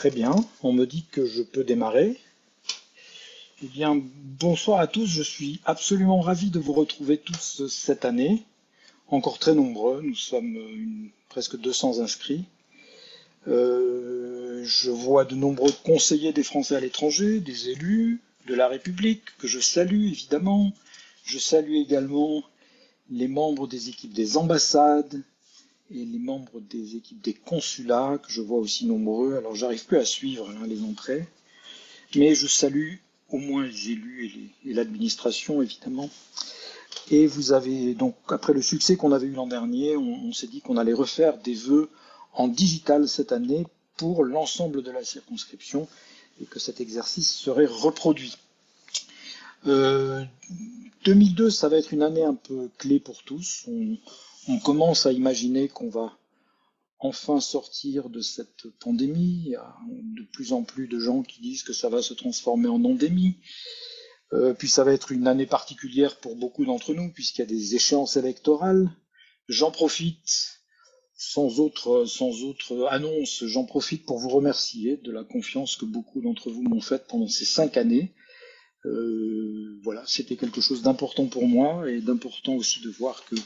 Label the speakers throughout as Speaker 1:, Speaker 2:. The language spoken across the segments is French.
Speaker 1: Très bien, on me dit que je peux démarrer. Eh bien, bonsoir à tous, je suis absolument ravi de vous retrouver tous cette année, encore très nombreux, nous sommes presque 200 inscrits. Je vois de nombreux conseillers des Français à l'étranger, des élus de la République, que je salue évidemment. Je salue également les membres des équipes des ambassades et les membres des équipes des consulats, que je vois aussi nombreux. Alors, j'arrive plus à suivre les entrées. Mais je salue au moins les élus et l'administration, évidemment. Et vous avez donc, après le succès qu'on avait eu l'an dernier, on s'est dit qu'on allait refaire des vœux en digital cette année pour l'ensemble de la circonscription et que cet exercice serait reproduit. 2002, ça va être une année un peu clé pour tous. On commence à imaginer qu'on va enfin sortir de cette pandémie. Il y a de plus en plus de gens qui disent que ça va se transformer en endémie. Puis ça va être une année particulière pour beaucoup d'entre nous, puisqu'il y a des échéances électorales. J'en profite, sans autre annonce, j'en profite pour vous remercier de la confiance que beaucoup d'entre vous m'ont faite pendant ces 5 années. Voilà, c'était quelque chose d'important pour moi et d'important aussi de voir que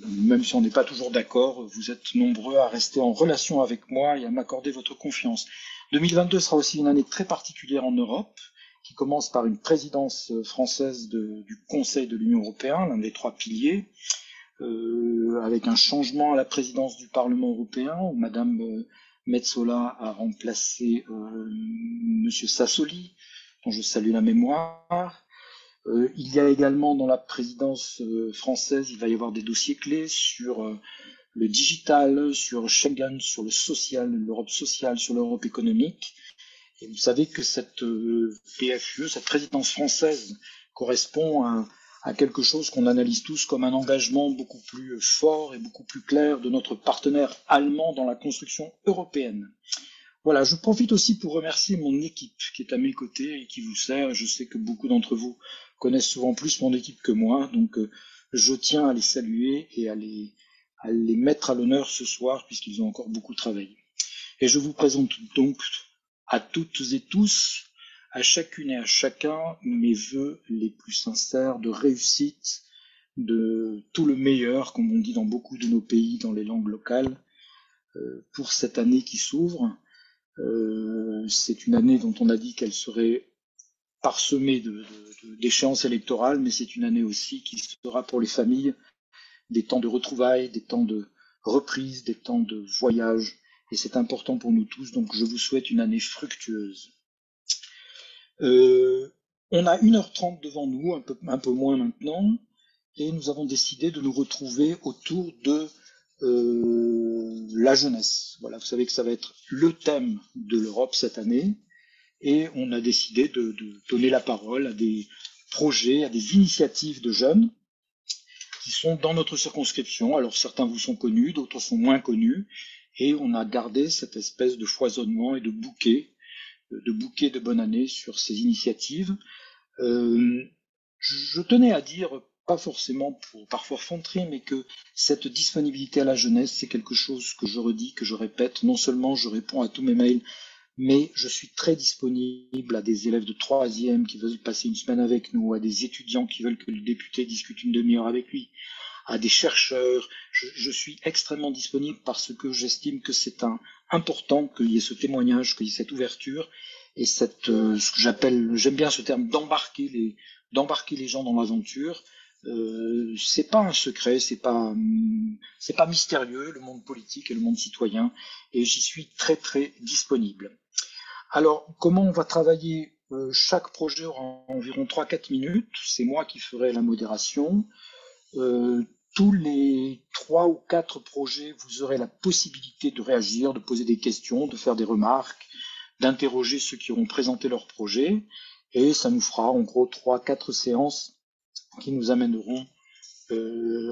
Speaker 1: même si on n'est pas toujours d'accord, vous êtes nombreux à rester en relation avec moi et à m'accorder votre confiance. 2022 sera aussi une année très particulière en Europe, qui commence par une présidence française du Conseil de l'Union européenne, l'un des 3 piliers, avec un changement à la présidence du Parlement européen, où Madame Metsola a remplacé Monsieur Sassoli, dont je salue la mémoire. Il y a également dans la présidence française, il va y avoir des dossiers clés sur le digital, sur Schengen, sur le social, l'Europe sociale, sur l'Europe économique. Et vous savez que cette PFUE, cette présidence française, correspond à quelque chose qu'on analyse tous comme un engagement beaucoup plus fort et beaucoup plus clair de notre partenaire allemand dans la construction européenne. Voilà, je profite aussi pour remercier mon équipe qui est à mes côtés et qui vous sert. Je sais que beaucoup d'entre vous connaissent souvent plus mon équipe que moi, donc je tiens à les saluer et à les mettre à l'honneur ce soir puisqu'ils ont encore beaucoup travaillé. Et je vous présente donc à toutes et tous, à chacune et à chacun, mes vœux les plus sincères de réussite, de tout le meilleur, comme on dit dans beaucoup de nos pays, dans les langues locales, pour cette année qui s'ouvre. C'est une année dont on a dit qu'elle serait parsemée d'échéances électorales, mais c'est une année aussi qui sera pour les familles des temps de retrouvailles, des temps de reprise, des temps de voyage, et c'est important pour nous tous, donc je vous souhaite une année fructueuse. On a 1h30 devant nous, un peu moins maintenant, et nous avons décidé de nous retrouver autour de la jeunesse. Voilà, vous savez que ça va être le thème de l'Europe cette année, et on a décidé de donner la parole à des projets, à des initiatives de jeunes qui sont dans notre circonscription. Alors certains vous sont connus, d'autres sont moins connus, et on a gardé cette espèce de foisonnement et de bouquet de bonne année sur ces initiatives. Je tenais à dire, pas forcément pour parfois forfanterie, mais que cette disponibilité à la jeunesse, c'est quelque chose que je redis, que je répète. Non seulement je réponds à tous mes mails, mais je suis très disponible à des élèves de 3e qui veulent passer une semaine avec nous, à des étudiants qui veulent que le député discute une demi-heure avec lui, à des chercheurs. Je suis extrêmement disponible parce que j'estime que c'est important qu'il y ait ce témoignage, qu'il y ait cette ouverture et ce que j'aime bien ce terme d'embarquer les gens dans l'aventure. C'est pas un secret, c'est pas mystérieux, le monde politique et le monde citoyen, et j'y suis très très disponible. Alors, comment on va travailler? Chaque projet aura environ 3-4 minutes, c'est moi qui ferai la modération. Tous les 3 ou 4 projets, vous aurez la possibilité de réagir, de poser des questions, de faire des remarques, d'interroger ceux qui auront présenté leur projet, et ça nous fera en gros 3-4 séances qui nous amèneront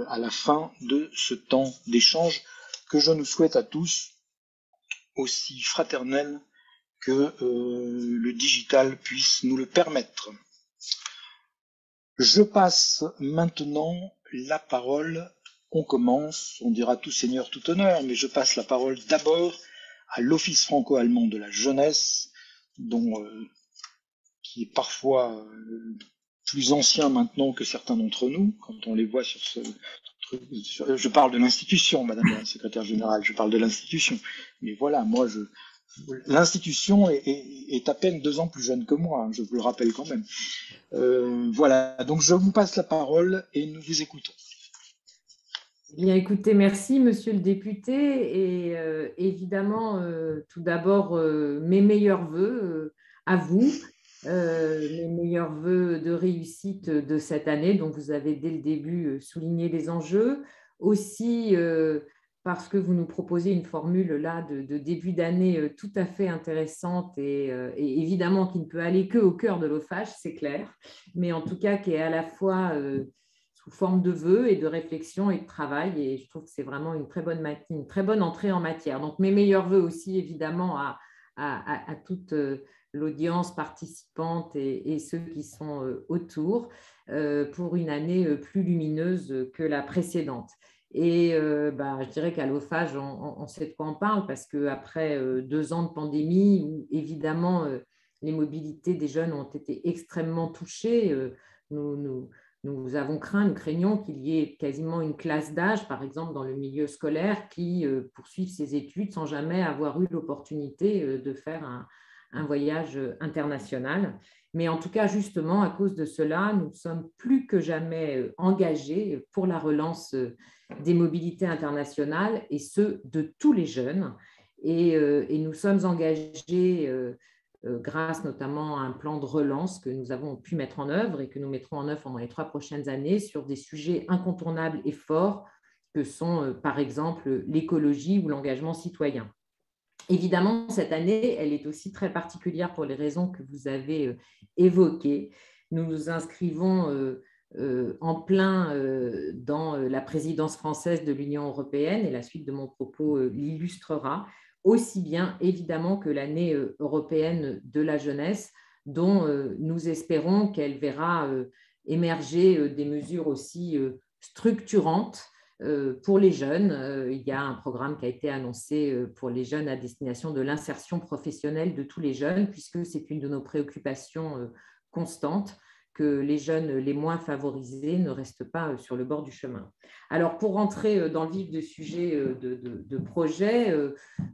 Speaker 1: à la fin de ce temps d'échange que je nous souhaite à tous, aussi fraternel que le digital puisse nous le permettre. Je passe maintenant la parole, on commence, on dira tout seigneur, tout honneur, mais je passe la parole d'abord à l'Office franco-allemand de la jeunesse, dont, qui est parfois plus ancien maintenant que certains d'entre nous, quand on les voit sur ce truc. Je parle de l'institution, Madame la Secrétaire Générale, je parle de l'institution. Mais voilà, l'institution est à peine 2 ans plus jeune que moi, hein, je vous le rappelle quand même. Voilà, donc je vous passe la parole et nous vous écoutons.
Speaker 2: Bien, écoutez, merci, monsieur le député. Et évidemment, tout d'abord, mes meilleurs voeux à vous, mes meilleurs voeux de réussite de cette année, dont vous avez dès le début souligné les enjeux. Aussi, parce que vous nous proposez une formule là de début d'année tout à fait intéressante et évidemment qui ne peut aller qu'au cœur de l'OFAGE, c'est clair, mais en tout cas qui est à la fois sous forme de vœux et de réflexion et de travail. Et je trouve que c'est vraiment une très bonne entrée en matière. Donc, mes meilleurs vœux aussi, évidemment, à toute l'audience participante et ceux qui sont autour pour une année plus lumineuse que la précédente. Et je dirais qu'à l'OFAGE, on sait de quoi on parle parce qu'après 2 ans de pandémie, où évidemment les mobilités des jeunes ont été extrêmement touchées, nous avons nous craignons qu'il y ait quasiment une classe d'âge, par exemple dans le milieu scolaire, qui poursuivent ses études sans jamais avoir eu l'opportunité de faire un voyage international. Mais en tout cas, justement, à cause de cela, nous sommes plus que jamais engagés pour la relance des mobilités internationales, et ce, de tous les jeunes. Et nous sommes engagés grâce notamment à un plan de relance que nous avons pu mettre en œuvre et que nous mettrons en œuvre pendant les 3 prochaines années sur des sujets incontournables et forts que sont, par exemple, l'écologie ou l'engagement citoyen. Évidemment, cette année, elle est aussi très particulière pour les raisons que vous avez évoquées. Nous nous inscrivons en plein dans la présidence française de l'Union européenne, et la suite de mon propos l'illustrera, aussi bien évidemment que l'année européenne de la jeunesse, dont nous espérons qu'elle verra émerger des mesures aussi structurantes pour les jeunes. Il y a un programme qui a été annoncé pour les jeunes à destination de l'insertion professionnelle de tous les jeunes, puisque c'est une de nos préoccupations constantes, que les jeunes les moins favorisés ne restent pas sur le bord du chemin. Alors, pour rentrer dans le vif du sujet de projet,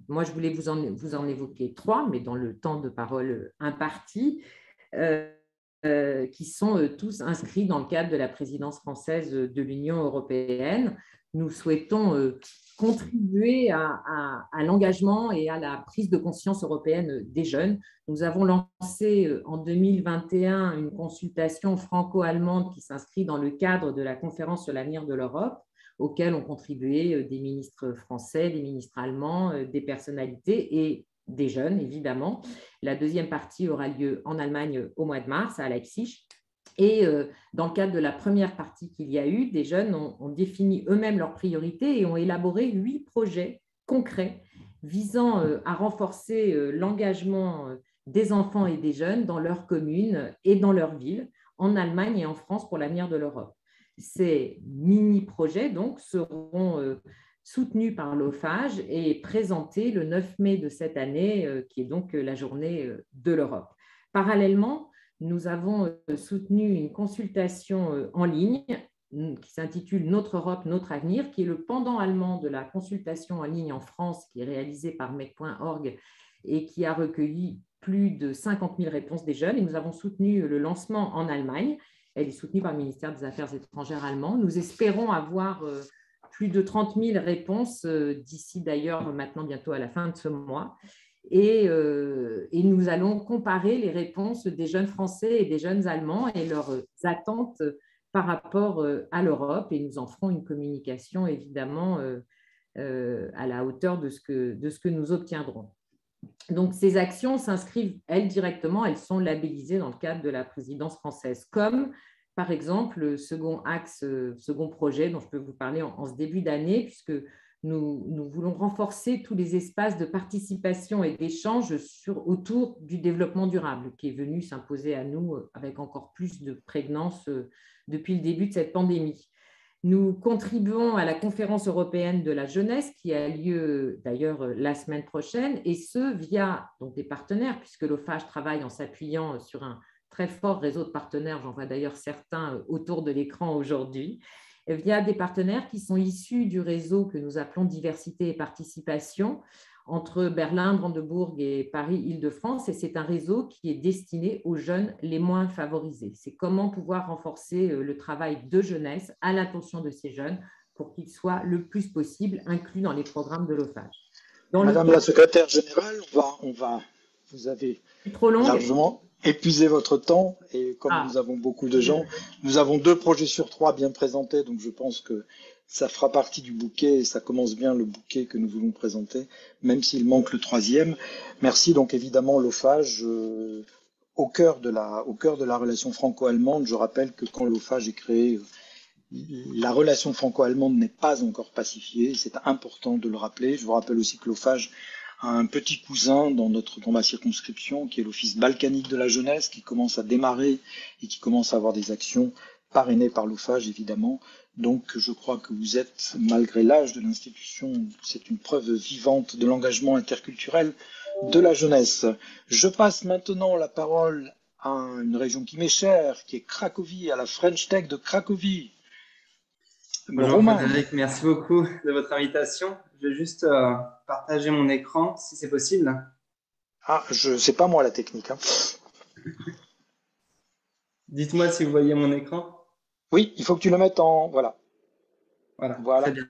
Speaker 2: moi, je voulais vous en évoquer 3, mais dans le temps de parole imparti, qui sont tous inscrits dans le cadre de la présidence française de l'Union européenne. Nous souhaitons contribuer à l'engagement et à la prise de conscience européenne des jeunes. Nous avons lancé en 2021 une consultation franco-allemande qui s'inscrit dans le cadre de la conférence sur l'avenir de l'Europe, auquel ont contribué des ministres français, des ministres allemands, des personnalités et des jeunes, évidemment. La deuxième partie aura lieu en Allemagne au mois de mars, à Leipzig. Et dans le cadre de la première partie qu'il y a eu, des jeunes ont défini eux-mêmes leurs priorités et ont élaboré 8 projets concrets visant à renforcer l'engagement des enfants et des jeunes dans leur commune et dans leur ville, en Allemagne et en France pour l'avenir de l'Europe. Ces mini-projets donc seront soutenus par l'OFAGE et présentés le 9 mai de cette année, qui est donc la journée de l'Europe. Parallèlement, nous avons soutenu une consultation en ligne qui s'intitule « Notre Europe, notre avenir », qui est le pendant allemand de la consultation en ligne en France, qui est réalisée par mec.org et qui a recueilli plus de 50 000 réponses des jeunes. Et nous avons soutenu le lancement en Allemagne. Elle est soutenue par le ministère des Affaires étrangères allemand. Nous espérons avoir plus de 30 000 réponses d'ici d'ailleurs maintenant bientôt à la fin de ce mois. Et nous allons comparer les réponses des jeunes Français et des jeunes Allemands et leurs attentes par rapport à l'Europe. Et nous en ferons une communication évidemment à la hauteur de ce que nous obtiendrons. Donc, ces actions s'inscrivent, elles, directement, elles sont labellisées dans le cadre de la présidence française, comme par exemple le second axe, second projet dont je peux vous parler en ce début d'année, puisque nous voulons renforcer tous les espaces de participation et d'échange autour du développement durable, qui est venu s'imposer à nous avec encore plus de prégnance depuis le début de cette pandémie. Nous contribuons à la conférence européenne de la jeunesse qui a lieu d'ailleurs la semaine prochaine, et ce via donc, des partenaires, puisque l'OFAGE travaille en s'appuyant sur un très fort réseau de partenaires, j'en vois d'ailleurs certains autour de l'écran aujourd'hui, via des partenaires qui sont issus du réseau que nous appelons Diversité et Participation, entre Berlin, Brandebourg et Paris-Île-de-France, et c'est un réseau qui est destiné aux jeunes les moins favorisés. C'est comment pouvoir renforcer le travail de jeunesse à l'attention de ces jeunes pour qu'ils soient le plus possible inclus dans les programmes de l'OFAGE.
Speaker 1: Madame la secrétaire générale, vous avez
Speaker 2: trop longue.
Speaker 1: largement épuisé votre temps et comme nous avons beaucoup de gens, nous avons 2 projets sur 3 bien présentés, donc je pense que ça fera partie du bouquet et ça commence bien le bouquet que nous voulons présenter, même s'il manque le 3e. Merci donc évidemment l'OFAGE au cœur de la relation franco-allemande. Je rappelle que quand l'OFAGE est créé, la relation franco-allemande n'est pas encore pacifiée, c'est important de le rappeler. Je vous rappelle aussi que l'OFAGE a un petit cousin dans ma circonscription, qui est l'Office balkanique de la jeunesse, qui commence à démarrer et qui commence à avoir des actions parrainées par l'OFAGE, évidemment. Donc je crois que vous êtes, malgré l'âge de l'institution, c'est une preuve vivante de l'engagement interculturel de la jeunesse. Je passe maintenant la parole à une région qui m'est chère, qui est Cracovie, à la French Tech de Cracovie.
Speaker 3: Bonjour Frédéric, merci beaucoup de votre invitation. Je vais juste partager mon écran, si c'est possible.
Speaker 1: Ah, c'est pas moi la technique. Hein.
Speaker 3: Dites-moi si vous voyez mon écran.
Speaker 1: Oui, il faut que tu le mettes en... Voilà.
Speaker 3: Voilà. Très bien.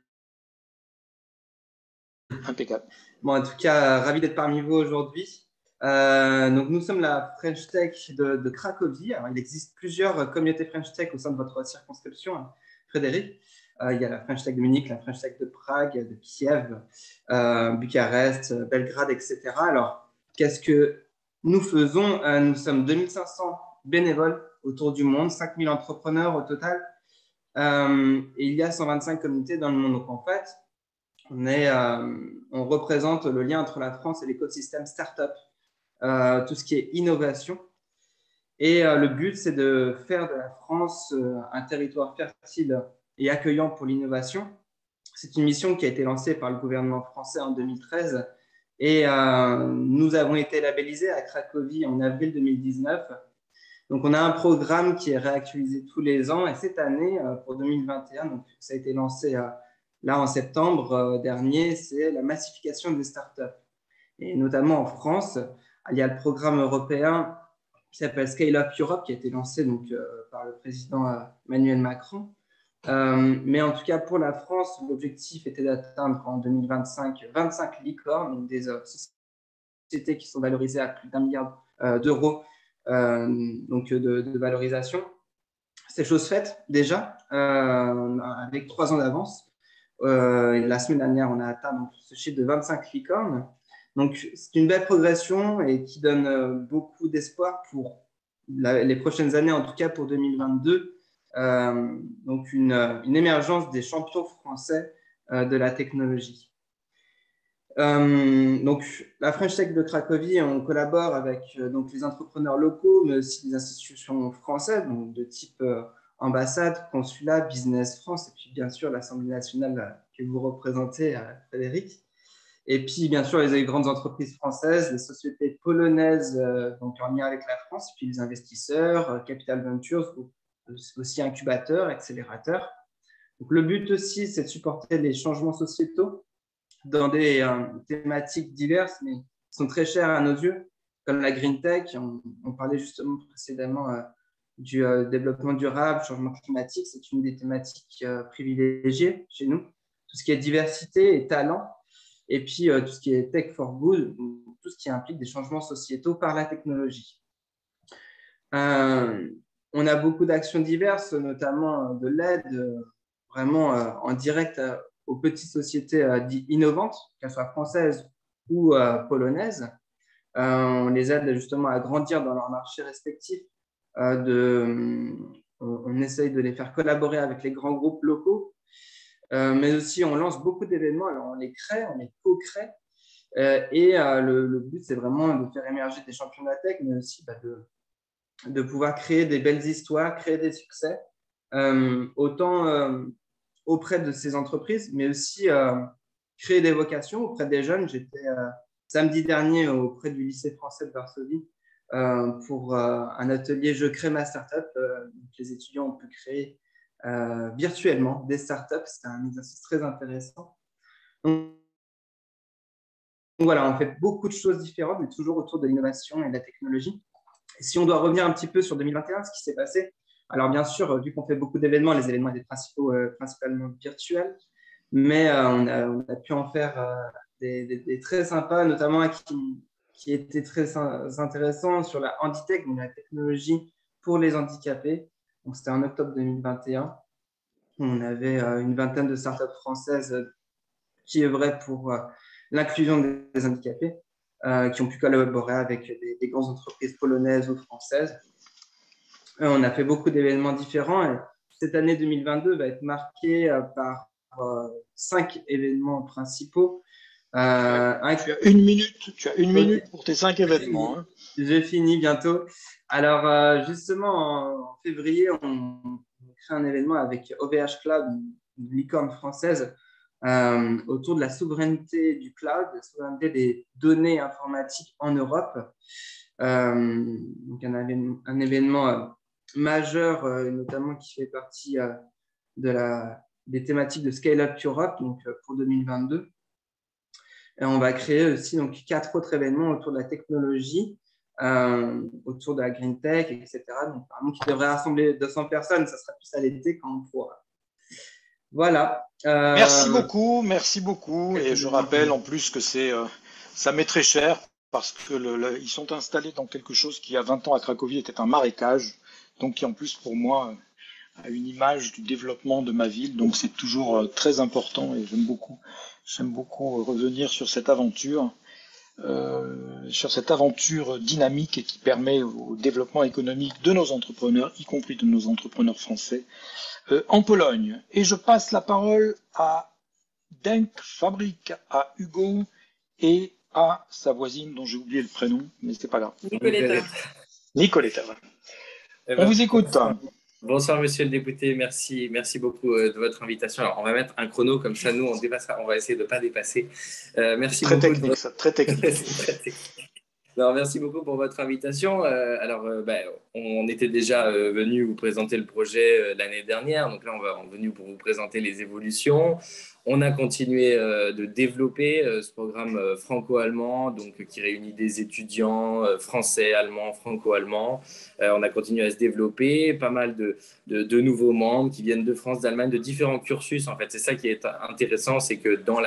Speaker 1: Impeccable.
Speaker 3: Bon, en tout cas, ravi d'être parmi vous aujourd'hui. Donc, nous sommes la French Tech de Cracovie. Alors, il existe plusieurs communautés French Tech au sein de votre circonscription, hein, Frédéric. Il y a la French Tech de Munich, la French Tech de Prague, de Kiev, Bucarest, Belgrade, etc. Alors, qu'est-ce que nous faisons? Nous sommes 2500 bénévoles autour du monde, 5000 entrepreneurs au total. Et il y a 125 communautés dans le monde. Donc, en fait, on représente le lien entre la France et l'écosystème startup, tout ce qui est innovation. Et le but, c'est de faire de la France un territoire fertile et accueillant pour l'innovation. C'est une mission qui a été lancée par le gouvernement français en 2013 et nous avons été labellisés à Cracovie en avril 2019. Donc, on a un programme qui est réactualisé tous les ans et cette année, pour 2021, donc, ça a été lancé là en septembre dernier, c'est la massification des startups. Et notamment en France, il y a le programme européen qui s'appelle Scale Up Europe qui a été lancé donc, par le président Emmanuel Macron. Mais en tout cas, pour la France, l'objectif était d'atteindre en 2025 25 licornes, donc des sociétés qui sont valorisées à plus d'1 milliard d'euros donc de valorisation. C'est chose faite déjà, avec 3 ans d'avance. La semaine dernière, on a atteint donc, ce chiffre de 25 licornes. Donc, c'est une belle progression et qui donne beaucoup d'espoir pour les prochaines années, en tout cas pour 2022. Donc, une émergence des champions français de la technologie. Donc, la French Tech de Cracovie, on collabore avec donc, les entrepreneurs locaux, mais aussi des institutions françaises, donc, de type ambassade, consulat, Business France, et puis bien sûr l'Assemblée nationale que vous représentez, Frédéric. Et puis bien sûr les grandes entreprises françaises, les sociétés polonaises, donc en lien avec la France, puis les investisseurs, Capital Ventures, aussi incubateurs, accélérateurs. Donc, le but aussi, c'est de supporter les changements sociétaux dans des thématiques diverses, mais qui sont très chères à nos yeux, comme la Green Tech. On parlait justement précédemment du développement durable, changement climatique. C'est une des thématiques privilégiées chez nous. Tout ce qui est diversité et talent, et puis tout ce qui est Tech for Good, tout ce qui implique des changements sociétaux par la technologie. On a beaucoup d'actions diverses, notamment de l'aide vraiment en direct aux petites sociétés dites innovantes, qu'elles soient françaises ou polonaises. On les aide justement à grandir dans leurs marchés respectifs. On essaye de les faire collaborer avec les grands groupes locaux, mais aussi on lance beaucoup d'événements. Alors on les crée, on les co-crée. Le but, c'est vraiment de faire émerger des champions de la tech, mais aussi de pouvoir créer des belles histoires, créer des succès. Autant auprès de ces entreprises, mais aussi créer des vocations auprès des jeunes. J'étais samedi dernier auprès du lycée français de Varsovie pour un atelier Je crée ma startup. Les étudiants ont pu créer virtuellement des startups. C'était un exercice très intéressant. Donc voilà, on fait beaucoup de choses différentes, mais toujours autour de l'innovation et de la technologie. Et si on doit revenir un petit peu sur 2021, ce qui s'est passé, alors bien sûr, vu qu'on fait beaucoup d'événements, les événements étaient principalement virtuels, mais on a pu en faire des très sympas, notamment un qui était très intéressant sur la Handitech, donc la technologie pour les handicapés. Donc c'était en octobre 2021. On avait une vingtaine de startups françaises qui œuvraient pour l'inclusion des handicapés, qui ont pu collaborer avec des grandes entreprises polonaises ou françaises. On a fait beaucoup d'événements différents et cette année 2022 va être marquée par 5 événements principaux.
Speaker 1: Tu as une minute pour tes 5 événements. Hein.
Speaker 3: Je finis bientôt. Alors, justement, en février, on crée un événement avec OVH Cloud, une licorne française, autour de la souveraineté du cloud, la souveraineté des données informatiques en Europe. Donc un événement majeur, notamment qui fait partie des thématiques de Scale Up Europe, donc pour 2022. Et on va créer aussi donc 4 autres événements autour de la technologie, autour de la green tech, etc. Donc, apparemment, qui devrait rassembler 200 personnes, ça sera plus à l'été quand on pourra. Voilà.
Speaker 1: Merci beaucoup. Et je rappelle en plus que ça m'est très cher parce que ils sont installés dans quelque chose qui, il y a 20 ans à Cracovie, était un marécage. Donc, qui en plus, pour moi, a une image du développement de ma ville. Donc, c'est toujours très important et j'aime beaucoup revenir sur cette aventure dynamique et qui permet au développement économique de nos entrepreneurs, y compris de nos entrepreneurs français, en Pologne. Et je passe la parole à Denk Fabrik, à Hugo et à sa voisine dont j'ai oublié le prénom, mais c'est pas grave. Nicoletta. On vous écoute.
Speaker 4: Bonsoir, monsieur le député. Merci beaucoup de votre invitation. Alors, on va mettre un chrono, comme ça, nous, on va essayer de ne pas dépasser. Merci
Speaker 1: très
Speaker 4: beaucoup.
Speaker 1: Technique, ça, très technique.
Speaker 4: Alors, merci beaucoup pour votre invitation. On était déjà venu vous présenter le projet l'année dernière. Donc là, on est venu pour vous présenter les évolutions. On a continué de développer ce programme franco-allemand, donc qui réunit des étudiants français, allemands, franco-allemands. On a continué à se développer, pas mal de nouveaux membres qui viennent de France, d'Allemagne, de différents cursus. En fait, c'est ça qui est intéressant, c'est que dans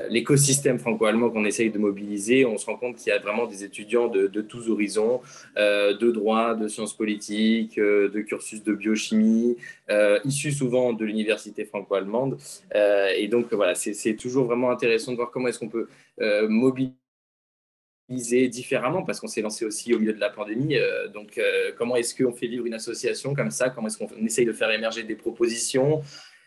Speaker 4: l'écosystème franco-allemand qu'on essaye de mobiliser, on se rend compte qu'il y a vraiment des étudiants de tous horizons, de droit, de sciences politiques, de cursus de biochimie, issus souvent de l'université franco-allemande. Et donc, voilà, c'est toujours vraiment intéressant de voir comment est-ce qu'on peut mobiliser différemment, parce qu'on s'est lancé aussi au milieu de la pandémie. Comment est-ce qu'on fait vivre une association comme ça? Comment est-ce qu'on essaye de faire émerger des propositions,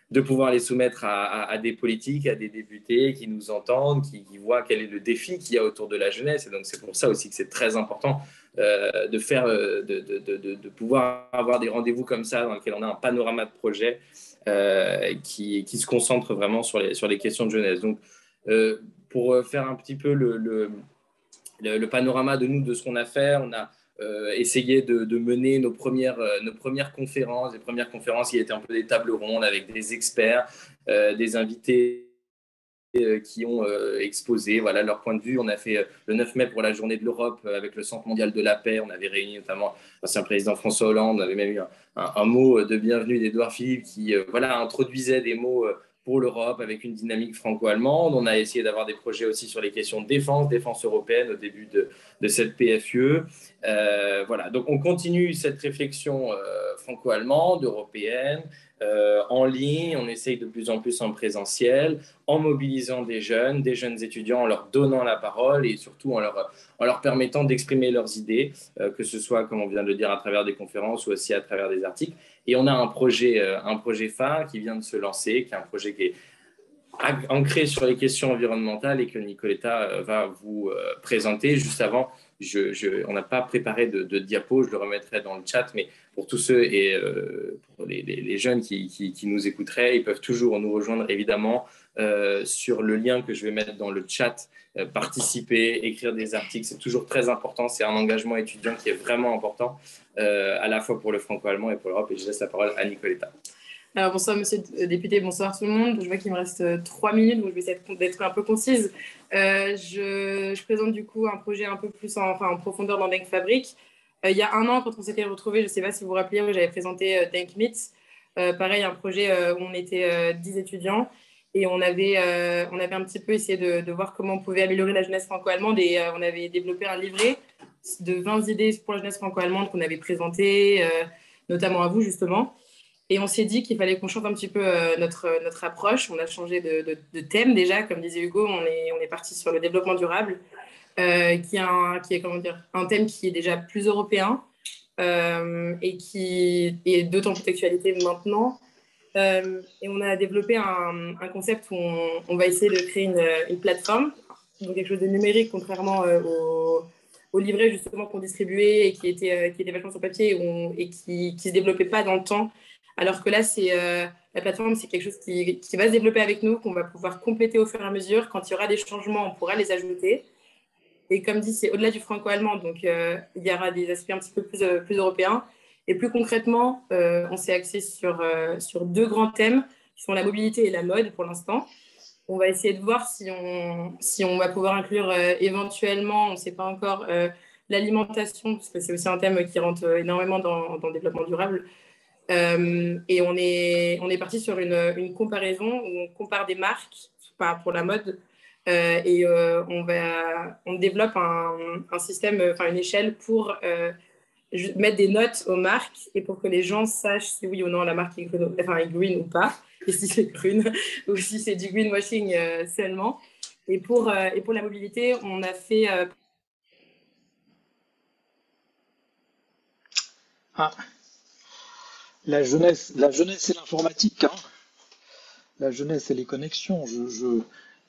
Speaker 4: de pouvoir les soumettre à des politiques, à des députés qui nous entendent, qui voient quel est le défi qu'il y a autour de la jeunesse. Et donc, c'est pour ça aussi que c'est très important de pouvoir avoir des rendez-vous comme ça, dans lesquels on a un panorama de projets qui se concentre vraiment sur les questions de jeunesse. Donc, pour faire un petit peu le panorama de ce qu'on a fait, on a essayer de mener nos premières conférences. Les premières conférences, il y a un peu des tables rondes avec des experts, des invités qui ont exposé leur point de vue. On a fait le 9 mai pour la journée de l'Europe avec le Centre mondial de la paix. On avait réuni notamment l'ancien président François Hollande. On avait même eu un mot de bienvenue d'Édouard Philippe qui introduisait des mots pour l'Europe avec une dynamique franco-allemande. On a essayé d'avoir des projets aussi sur les questions de défense européenne au début de cette PFUE. Donc on continue cette réflexion franco-allemande, européenne, en ligne. On essaye de plus en plus en présentiel, en mobilisant des jeunes étudiants, en leur donnant la parole et surtout en leur permettant d'exprimer leurs idées, que ce soit, comme on vient de le dire, à travers des conférences ou aussi à travers des articles. Et on a un projet phare qui vient de se lancer, qui est un projet qui est ancré sur les questions environnementales et que Nicoletta va vous présenter. Juste avant, on n'a pas préparé de diapo, je le remettrai dans le chat, mais pour tous ceux et pour les jeunes qui nous écouteraient, ils peuvent toujours nous rejoindre évidemment sur le lien que je vais mettre dans le chat, participer, écrire des articles, c'est toujours très important, c'est un engagement étudiant qui est vraiment important, à la fois pour le franco-allemand et pour l'Europe, et je laisse la parole à Nicoletta.
Speaker 5: Alors, bonsoir monsieur le député, bonsoir tout le monde. Je vois qu'il me reste 3 minutes, donc je vais essayer d'être un peu concise. Je présente du coup un projet un peu plus en profondeur dans Denk Fabric. Il y a un an, quand on s'était retrouvés, je ne sais pas si vous vous rappelez, j'avais présenté Denk Meets. Pareil, un projet où on était 10 étudiants et on avait un petit peu essayé de voir comment on pouvait améliorer la jeunesse franco-allemande et on avait développé un livret de 20 idées pour la jeunesse franco-allemande qu'on avait présenté, notamment à vous justement. Et on s'est dit qu'il fallait qu'on change un petit peu notre approche. On a changé de thème déjà. Comme disait Hugo, on est parti sur le développement durable, qui est comment dire, un thème qui est déjà plus européen et qui est d'autant plus d'actualité maintenant. Et on a développé un concept où on va essayer de créer une plateforme, donc quelque chose de numérique, contrairement au livret justement qu'on distribuait et qui était vachement sur papier et qui ne se développait pas dans le temps. Alors que là, la plateforme, c'est quelque chose qui va se développer avec nous, qu'on va pouvoir compléter au fur et à mesure. Quand il y aura des changements, on pourra les ajouter. Et comme dit, c'est au-delà du franco-allemand, donc il y aura des aspects un petit peu plus européens. Et plus concrètement, on s'est axé sur 2 grands thèmes, qui sont la mobilité et la mode pour l'instant. On va essayer de voir si on va pouvoir inclure éventuellement, on ne sait pas encore, l'alimentation, parce que c'est aussi un thème qui rentre énormément dans le développement durable. Et on est parti sur une comparaison où on compare des marques pour la mode et on développe un système, une échelle pour mettre des notes aux marques et pour que les gens sachent si oui ou non la marque est green ou pas, et si c'est green ou si c'est du greenwashing seulement. Et pour la mobilité, on a fait...
Speaker 1: La jeunesse et l'informatique, hein. La jeunesse et les connexions.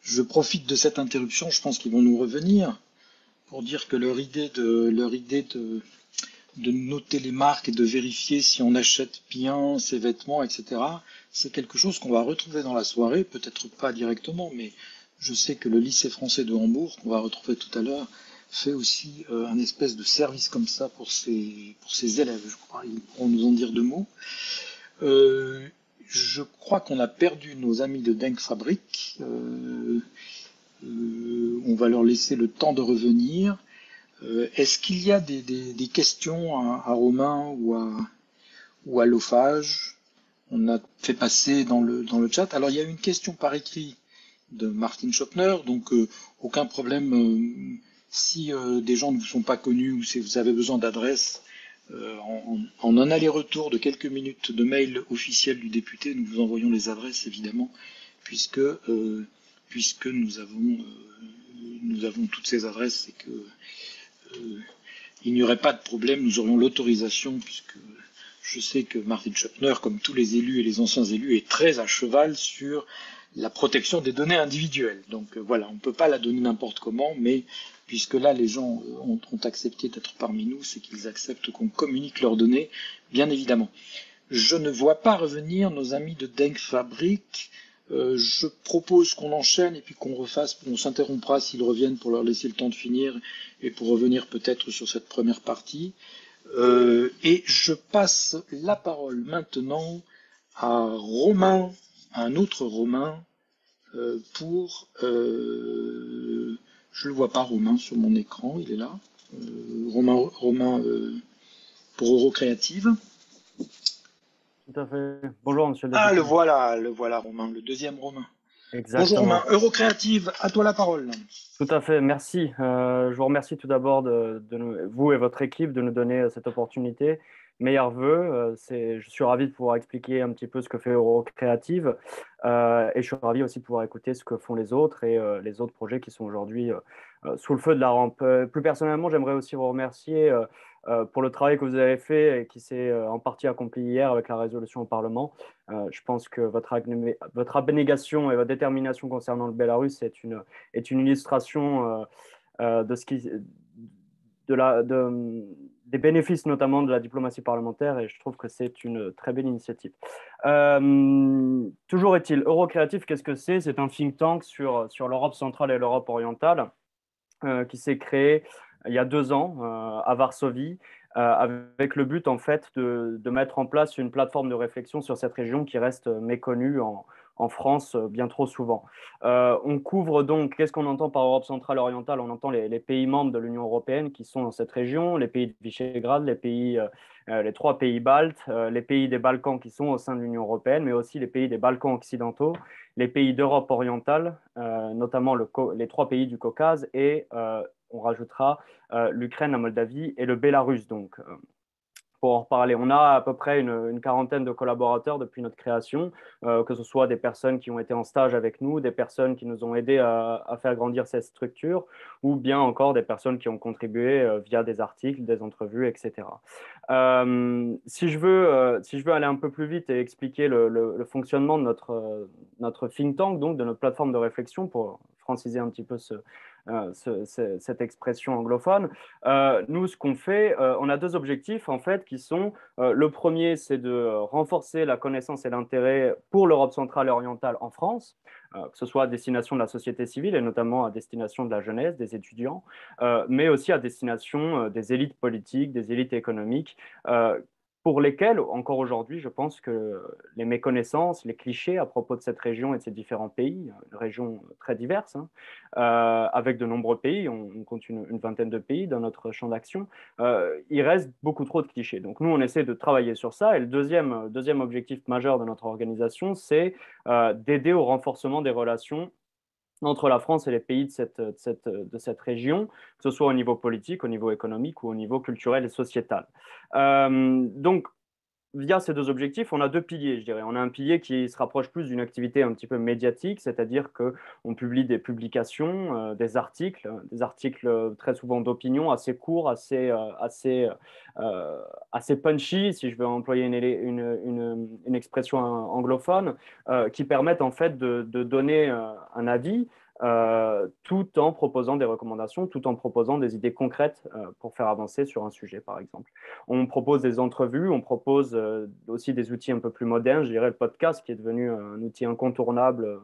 Speaker 1: Je profite de cette interruption, je pense qu'ils vont nous revenir, pour dire que leur idée de noter les marques et de vérifier si on achète bien ses vêtements, etc., c'est quelque chose qu'on va retrouver dans la soirée, peut-être pas directement, mais je sais que le lycée français de Hambourg, qu'on va retrouver tout à l'heure, fait aussi un espèce de service comme ça pour ses élèves, je crois. Ils pourront nous en dire 2 mots. Je crois qu'on a perdu nos amis de Denk Fabric. On va leur laisser le temps de revenir. Est-ce qu'il y a des questions à Romain ou à Lofage? On a fait passer dans le chat. Alors il y a une question par écrit de Martin Schopner, donc aucun problème si des gens ne vous sont pas connus ou si vous avez besoin d'adresses. En un aller-retour de quelques minutes de mail officiel du député, nous vous envoyons les adresses évidemment, puisque nous avons toutes ces adresses et que il n'y aurait pas de problème, nous aurions l'autorisation, puisque je sais que Martin Schopner, comme tous les élus et les anciens élus, est très à cheval sur la protection des données individuelles. Donc voilà, on ne peut pas la donner n'importe comment, mais puisque là les gens ont accepté d'être parmi nous, c'est qu'ils acceptent qu'on communique leurs données, bien évidemment. Je ne vois pas revenir nos amis de Denk Fabric. Je propose qu'on enchaîne et puis on s'interrompra s'ils reviennent pour leur laisser le temps de finir et pour revenir peut-être sur cette première partie. Et je passe la parole maintenant à Romain, un autre Romain, je le vois pas Romain sur mon écran, il est là. Romain pour Eurocréative.
Speaker 6: Tout à fait. Bonjour, monsieur le député.
Speaker 1: Ah, le voilà Romain, le deuxième Romain.
Speaker 6: Exactement.
Speaker 1: Bonjour Romain, Eurocréative, à toi la parole.
Speaker 6: Tout à fait, merci. Je vous remercie tout d'abord vous et votre équipe de nous donner cette opportunité. Meilleurs vœux. Je suis ravi de pouvoir expliquer un petit peu ce que fait Eurocréative et je suis ravi aussi de pouvoir écouter ce que font les autres et les autres projets qui sont aujourd'hui sous le feu de la rampe. Plus personnellement, j'aimerais aussi vous remercier pour le travail que vous avez fait et qui s'est en partie accompli hier avec la résolution au Parlement. Je pense que votre abnégation et votre détermination concernant le Bélarus est une illustration de ce qui, des bénéfices notamment de la diplomatie parlementaire, et je trouve que c'est une très belle initiative. Toujours est-il, Eurocréatif, qu'est-ce que c'est? C'est un think tank sur l'Europe centrale et l'Europe orientale qui s'est créé il y a 2 ans à Varsovie, avec le but en fait de mettre en place une plateforme de réflexion sur cette région qui reste méconnue en France bien trop souvent. On couvre donc, qu'est-ce qu'on entend par Europe centrale et orientale? On entend les pays membres de l'Union européenne qui sont dans cette région, les pays de Visegrad, les 3 pays baltes, les pays des Balkans qui sont au sein de l'Union européenne, mais aussi les pays des Balkans occidentaux, les pays d'Europe orientale, notamment les 3 pays du Caucase, et on rajoutera l'Ukraine, la Moldavie et le Bélarus. Donc, pour en reparler, on a à peu près une quarantaine de collaborateurs depuis notre création, que ce soit des personnes qui ont été en stage avec nous, des personnes qui nous ont aidés à faire grandir cette structure, ou bien encore des personnes qui ont contribué via des articles, des entrevues, etc. Si je veux aller un peu plus vite et expliquer le fonctionnement de notre think tank, donc de notre plateforme de réflexion, pour franciser un petit peu cette expression anglophone, nous, ce qu'on fait, on a 2 objectifs en fait qui sont, le premier, c'est de renforcer la connaissance et l'intérêt pour l'Europe centrale et orientale en France, que ce soit à destination de la société civile et notamment à destination de la jeunesse, des étudiants, mais aussi à destination des élites politiques, des élites économiques, pour lesquelles, encore aujourd'hui, je pense que les méconnaissances, les clichés à propos de cette région et de ces différents pays, une région très diverse, hein, avec de nombreux pays, on compte une vingtaine de pays dans notre champ d'action, il reste beaucoup trop de clichés. Donc nous, on essaie de travailler sur ça. Et le deuxième objectif majeur de notre organisation, c'est d'aider au renforcement des relations entre la France et les pays de cette région, que ce soit au niveau politique, au niveau économique ou au niveau culturel et sociétal. Donc, via ces 2 objectifs, on a 2 piliers, je dirais. On a un pilier qui se rapproche plus d'une activité un petit peu médiatique, c'est-à-dire qu'on publie des publications, des articles très souvent d'opinion, assez courts, assez punchy, si je veux employer une expression anglophone, qui permettent en fait de donner un avis, tout en proposant des recommandations, tout en proposant des idées concrètes pour faire avancer sur un sujet, par exemple. On propose des entrevues, on propose aussi des outils un peu plus modernes, je dirais le podcast qui est devenu un outil incontournable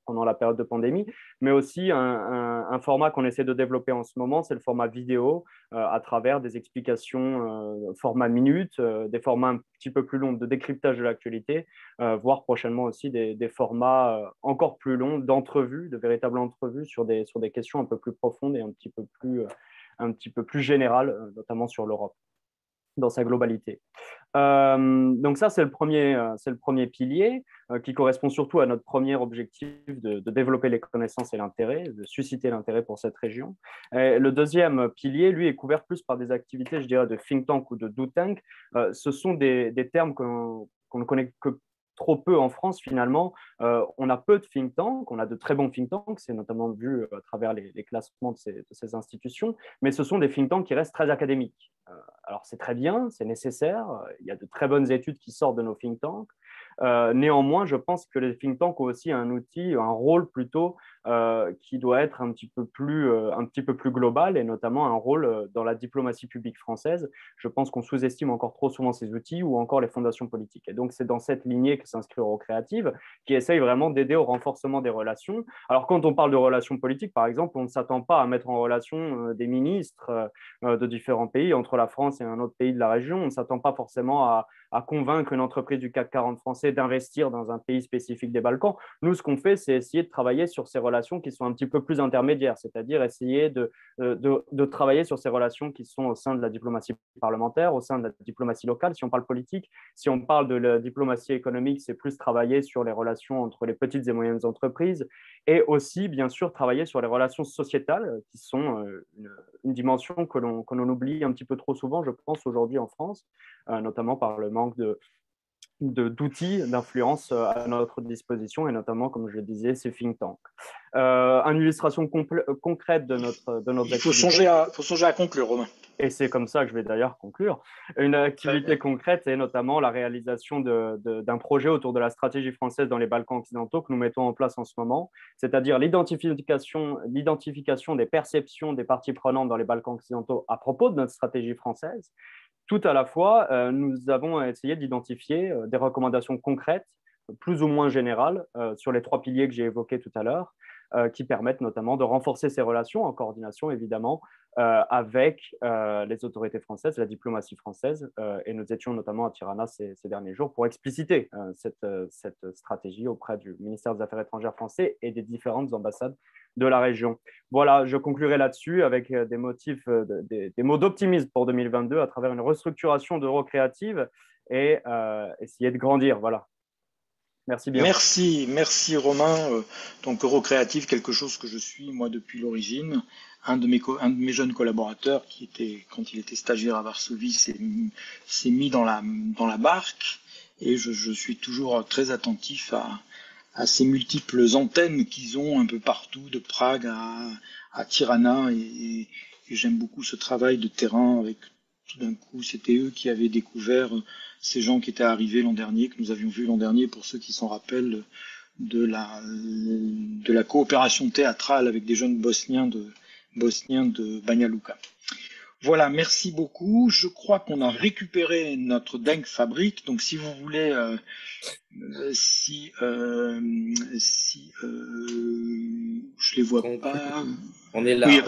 Speaker 6: pendant la période de pandémie, mais aussi un format qu'on essaie de développer en ce moment, c'est le format vidéo, à travers des explications format minute, des formats un petit peu plus longs de décryptage de l'actualité, voire prochainement aussi des formats encore plus longs d'entrevues, de véritables entrevues sur des questions un peu plus profondes et un petit peu plus générales, notamment sur l'Europe dans sa globalité. Donc ça, c'est le premier pilier qui correspond surtout à notre premier objectif de développer les connaissances et l'intérêt, de susciter l'intérêt pour cette région. Et le deuxième pilier, lui, est couvert plus par des activités, je dirais, de think tank ou de do tank. Ce sont des termes qu'on ne connaît que trop peu en France finalement. On a peu de think tanks, on a de très bons think tanks, c'est notamment vu à travers les classements de ces institutions, mais ce sont des think tanks qui restent très académiques. Alors c'est très bien, c'est nécessaire, il y a de très bonnes études qui sortent de nos think tanks. Néanmoins, je pense que les think tanks ont aussi un outil, un rôle plutôt qui doit être un petit peu plus global, et notamment un rôle dans la diplomatie publique française. Je pense qu'on sous-estime encore trop souvent ces outils ou encore les fondations politiques. Et donc, c'est dans cette lignée que s'inscrit Eurocréative, qui essaye vraiment d'aider au renforcement des relations. Alors, quand on parle de relations politiques, par exemple, on ne s'attend pas à mettre en relation des ministres de différents pays entre la France et un autre pays de la région. On ne s'attend pas forcément à convaincre une entreprise du CAC 40 français d'investir dans un pays spécifique des Balkans. Nous, ce qu'on fait, c'est essayer de travailler sur ces relations qui sont un petit peu plus intermédiaires, c'est-à-dire essayer de travailler sur ces relations qui sont au sein de la diplomatie parlementaire, au sein de la diplomatie locale, si on parle politique. Si on parle de la diplomatie économique, c'est plus travailler sur les relations entre les petites et moyennes entreprises, et aussi, bien sûr, travailler sur les relations sociétales, qui sont une dimension que l'on oublie un petit peu trop souvent, je pense, aujourd'hui en France, notamment par le manque d'outils d'influence à notre disposition, et notamment, comme je le disais, ces think tanks. Une illustration concrète de notre
Speaker 1: Il faut
Speaker 6: activité.
Speaker 1: songer à conclure, Romain.
Speaker 6: Et c'est comme ça que je vais d'ailleurs conclure. Une activité concrète est notamment la réalisation d'un projet autour de la stratégie française dans les Balkans occidentaux que nous mettons en place en ce moment, c'est-à-dire l'identification des perceptions des parties prenantes dans les Balkans occidentaux à propos de notre stratégie française. Tout à la fois, nous avons essayé d'identifier des recommandations concrètes, plus ou moins générales, sur les 3 piliers que j'ai évoqués tout à l'heure, qui permettent notamment de renforcer ces relations en coordination, évidemment, avec les autorités françaises, la diplomatie française. Et nous étions notamment à Tirana ces derniers jours pour expliciter cette stratégie auprès du ministère des Affaires étrangères français et des différentes ambassades de la région. Voilà, je conclurai là-dessus avec des mots d'optimisme pour 2022 à travers une restructuration d'Eurocréative et essayer de grandir. Voilà. Merci bien.
Speaker 1: Merci Romain. Donc Eurocréative, quelque chose que je suis moi depuis l'origine. Un de mes jeunes collaborateurs quand il était stagiaire à Varsovie, s'est mis dans la barque, et je suis toujours très attentif à ces multiples antennes qu'ils ont un peu partout, de Prague à Tirana, et j'aime beaucoup ce travail de terrain avec, tout d'un coup, c'était eux qui avaient découvert ces gens qui étaient arrivés l'an dernier, que nous avions vus l'an dernier, pour ceux qui s'en rappellent, de la coopération théâtrale avec des jeunes bosniens de Banja Luka. Voilà, merci beaucoup. Je crois qu'on a récupéré notre Denk Fabrique. Donc, si vous voulez, je les vois pas.
Speaker 4: On est là.
Speaker 1: Oui,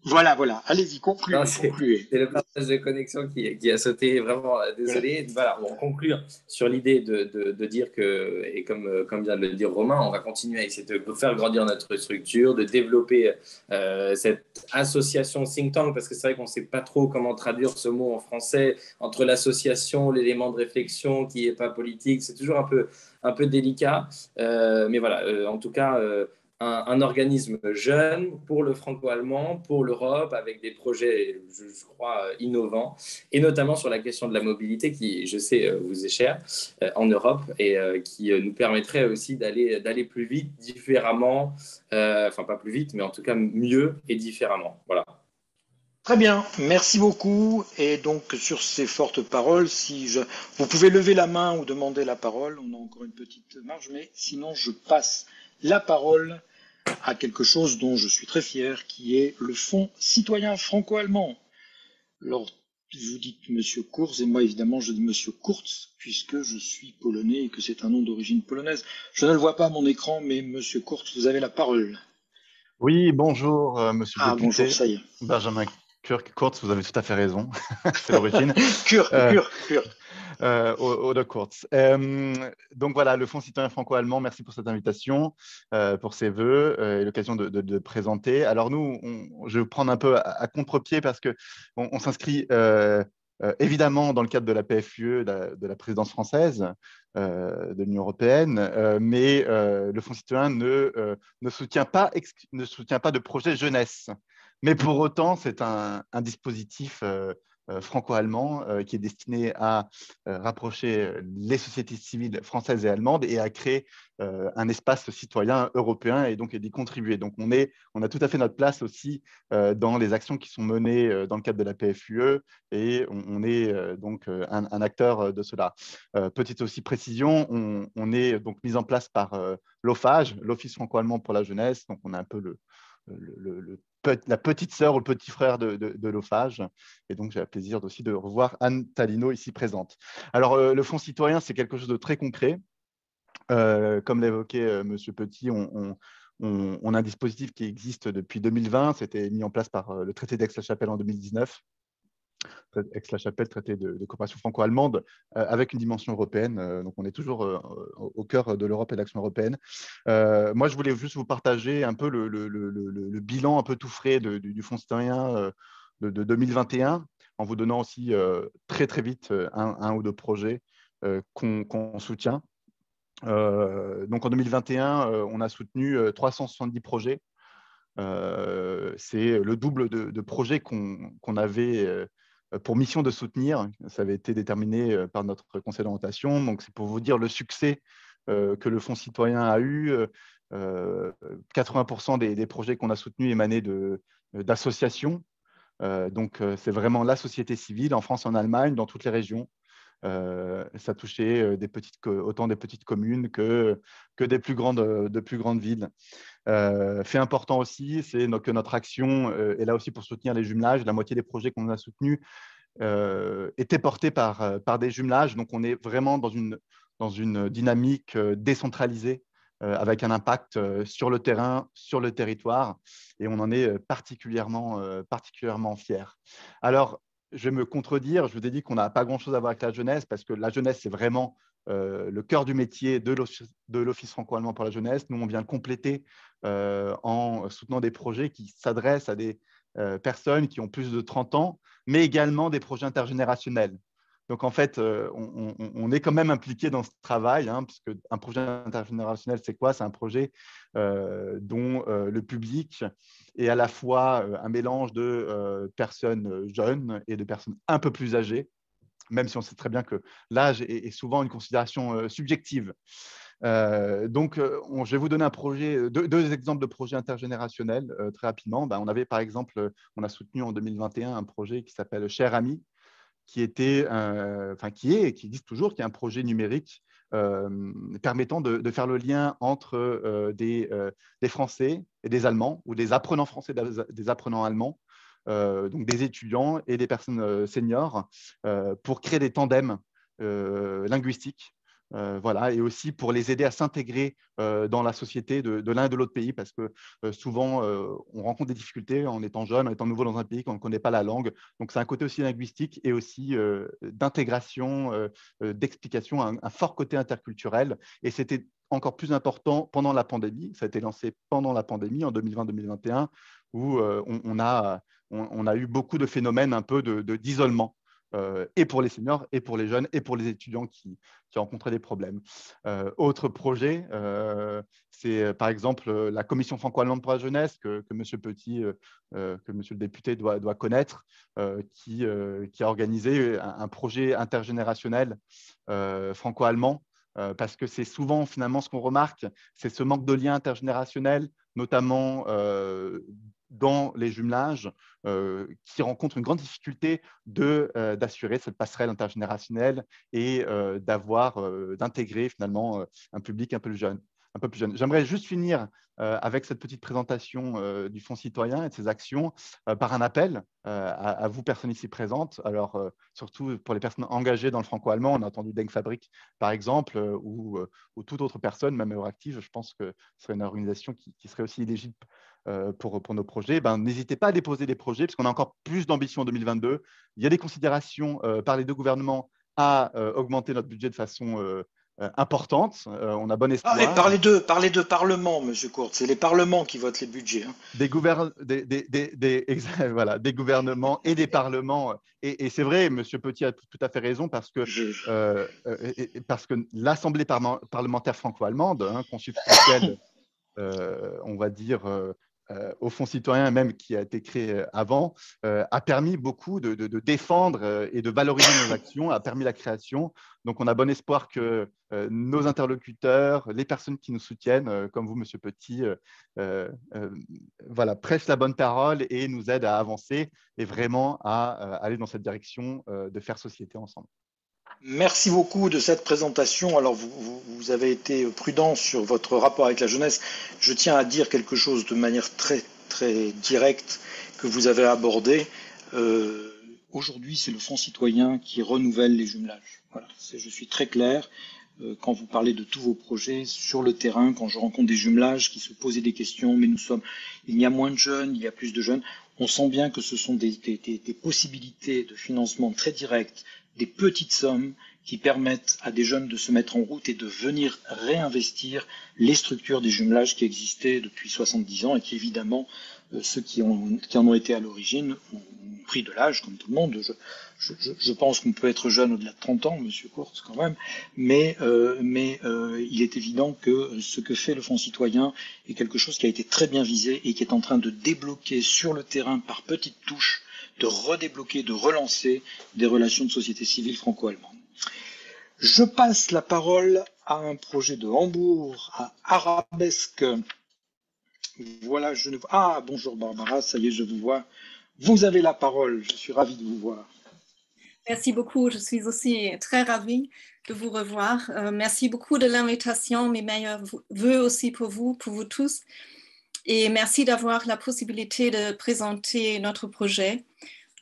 Speaker 1: voilà. Allez-y, concluez.
Speaker 4: C'est le partage de connexion qui a sauté, vraiment, désolé. Voilà, on conclut sur l'idée de dire que, et comme vient de le dire Romain, on va continuer à essayer de faire grandir notre structure, de développer cette association think tank, parce que c'est vrai qu'on ne sait pas trop comment traduire ce mot en français, entre l'association, l'élément de réflexion qui n'est pas politique, c'est toujours un peu délicat. Mais voilà, en tout cas... un organisme jeune pour le franco-allemand, pour l'Europe, avec des projets, je crois, innovants, et notamment sur la question de la mobilité, qui, je sais, vous est chère en Europe, et qui nous permettrait aussi d'aller plus vite, différemment, enfin pas plus vite, mais en tout cas mieux et différemment. Voilà.
Speaker 1: Très bien, merci beaucoup. Et donc, sur ces fortes paroles, vous pouvez lever la main ou demander la parole, on a encore une petite marge, mais sinon, je passe la parole à quelque chose dont je suis très fier, qui est le Fonds citoyen franco-allemand. Alors, vous dites Monsieur Kurz, et moi, évidemment, je dis Monsieur Kurz, puisque je suis polonais et que c'est un nom d'origine polonaise. Je ne le vois pas à mon écran, mais Monsieur Kurz, vous avez la parole.
Speaker 7: Oui, bonjour, Monsieur le député.
Speaker 1: Bonjour, ça y est.
Speaker 7: Benjamin Kurz, vous avez tout à fait raison, c'est l'origine.
Speaker 1: Kurz.
Speaker 7: Oder Kurz. Donc voilà, le Fonds citoyen franco-allemand, merci pour cette invitation, pour ces vœux et l'occasion de présenter. Alors nous, je vais vous prendre un peu à contre-pied parce qu'on s'inscrit évidemment dans le cadre de la PFUE, de la présidence française de l'Union européenne, mais le Fonds citoyen ne soutient pas de projet jeunesse. Mais pour autant, c'est un dispositif franco-allemand qui est destiné à rapprocher les sociétés civiles françaises et allemandes et à créer un espace citoyen européen et donc d'y contribuer. Donc on a tout à fait notre place aussi dans les actions qui sont menées dans le cadre de la PFUE et on est donc un acteur de cela. Petite aussi précision, on est donc mis en place par l'OFAGE, l'Office franco-allemand pour la jeunesse. Donc on a un peu la petite sœur ou le petit frère de l'OFAGE. Et donc, j'ai le plaisir aussi de revoir Anne Talino ici présente. Alors, le Fonds citoyen, c'est quelque chose de très concret. Comme l'évoquait Monsieur Petit, on a un dispositif qui existe depuis 2020. C'était mis en place par le traité d'Aix-la-Chapelle en 2019. Aix-la-Chapelle, traité de coopération franco-allemande, avec une dimension européenne. Donc, on est toujours au cœur de l'Europe et de l'action européenne. Moi, je voulais juste vous partager un peu le bilan un peu tout frais du Fonds citoyen de 2021, en vous donnant aussi très, très vite un ou deux projets qu'on soutient. Donc, en 2021, on a soutenu 370 projets. C'est le double de projets qu'on avait pour mission de soutenir. Ça avait été déterminé par notre conseil d'orientation. Donc, c'est pour vous dire le succès que le Fonds citoyen a eu. 80% des projets qu'on a soutenus émanaient d'associations. Donc, c'est vraiment la société civile en France, en Allemagne, dans toutes les régions. Ça touchait autant des petites communes que de plus grandes villes. Fait important aussi, c'est que notre action est là aussi pour soutenir les jumelages. La moitié des projets qu'on a soutenus étaient portés par des jumelages. Donc, on est vraiment dans une dynamique décentralisée avec un impact sur le terrain, sur le territoire. Et on en est particulièrement fiers. Alors, je vais me contredire. Je vous ai dit qu'on n'a pas grand-chose à voir avec la jeunesse parce que la jeunesse, c'est vraiment le cœur du métier de l'Office franco-allemand pour la jeunesse. Nous, on vient compléter en soutenant des projets qui s'adressent à des personnes qui ont plus de 30 ans, mais également des projets intergénérationnels. Donc, en fait, on est quand même impliqué dans ce travail, hein, puisque un projet intergénérationnel, c'est quoi? C'est un projet dont le public est à la fois un mélange de personnes jeunes et de personnes un peu plus âgées, même si on sait très bien que l'âge est souvent une considération subjective. Donc, je vais vous donner deux exemples de projets intergénérationnels très rapidement. On avait, par exemple, on a soutenu en 2021 un projet qui s'appelle Cher Ami, qui existe toujours, qui est un projet numérique permettant de faire le lien entre des Français et des Allemands, ou des apprenants français et des apprenants allemands, donc des étudiants et des personnes seniors, pour créer des tandems linguistiques. Voilà, et aussi pour les aider à s'intégrer dans la société de l'un et de l'autre pays, parce que souvent, on rencontre des difficultés en étant jeune, en étant nouveau dans un pays, qu'on ne connaît pas la langue. Donc, c'est un côté aussi linguistique et aussi d'intégration, d'explication, un fort côté interculturel. Et c'était encore plus important pendant la pandémie. Ça a été lancé pendant la pandémie, en 2020-2021, où on a eu beaucoup de phénomènes un peu d'isolement. Et pour les seniors, et pour les jeunes, et pour les étudiants qui rencontraient des problèmes. Autre projet, c'est par exemple la Commission franco-allemande pour la jeunesse, que M. Petit, que M. le député doit connaître, qui a organisé un projet intergénérationnel franco-allemand, parce que c'est souvent finalement ce qu'on remarque, c'est ce manque de lien intergénérationnel, notamment dans les jumelages, qui rencontrent une grande difficulté d'assurer cette passerelle intergénérationnelle et d'intégrer finalement un public un peu plus jeune. J'aimerais juste finir avec cette petite présentation du Fonds citoyen et de ses actions par un appel à vous, personnes ici présentes. Alors, surtout pour les personnes engagées dans le franco-allemand, on a entendu Denkfabrik, par exemple, ou toute autre personne, même Euractiv, je pense que ce serait une organisation qui serait aussi éligible pour nos projets. N'hésitez pas à déposer des projets, parce qu'on a encore plus d'ambition en 2022. Il y a des considérations par les deux gouvernements à augmenter notre budget de façon importante. On a bon espoir.
Speaker 1: Parlez de Parlement, M. Kurz. C'est les parlements qui votent les budgets. Hein.
Speaker 7: Des gouvernements et des parlements. Et c'est vrai, M. Petit a tout à fait raison, parce que l'Assemblée parlementaire franco-allemande, hein, consubstantielle, on va dire, au Fonds citoyen, même qui a été créé avant, a permis beaucoup de défendre et de valoriser nos actions, a permis la création. Donc, on a bon espoir que nos interlocuteurs, les personnes qui nous soutiennent, comme vous, M. Petit, prêchent la bonne parole et nous aident à avancer et vraiment à aller dans cette direction de faire société ensemble.
Speaker 1: Merci beaucoup de cette présentation. Alors, vous avez été prudent sur votre rapport avec la jeunesse. Je tiens à dire quelque chose de manière très, très directe que vous avez abordé. Aujourd'hui, c'est le Fonds citoyen qui renouvelle les jumelages. Voilà, je suis très clair. Quand vous parlez de tous vos projets sur le terrain, quand je rencontre des jumelages qui se posaient des questions, mais il y a moins de jeunes, il y a plus de jeunes, on sent bien que ce sont des possibilités de financement très directes, des petites sommes qui permettent à des jeunes de se mettre en route et de venir réinvestir les structures des jumelages qui existaient depuis 70 ans et qui, évidemment, ceux qui en ont été à l'origine ont pris de l'âge, comme tout le monde. Je pense qu'on peut être jeune au-delà de 30 ans, M. Kurz, quand même, mais il est évident que ce que fait le Fonds citoyen est quelque chose qui a été très bien visé et qui est en train de débloquer sur le terrain par petites touches de redébloquer, de relancer des relations de société civile franco-allemande. Je passe la parole à un projet de Hambourg, à Arabesque. Voilà, je ne vois. Ah, bonjour Barbara, ça y est, je vous vois. Vous avez la parole, je suis ravi de vous voir.
Speaker 8: Merci beaucoup, je suis aussi très ravie de vous revoir. Merci beaucoup de l'invitation, mes meilleurs vœux aussi pour vous tous. Et merci d'avoir la possibilité de présenter notre projet.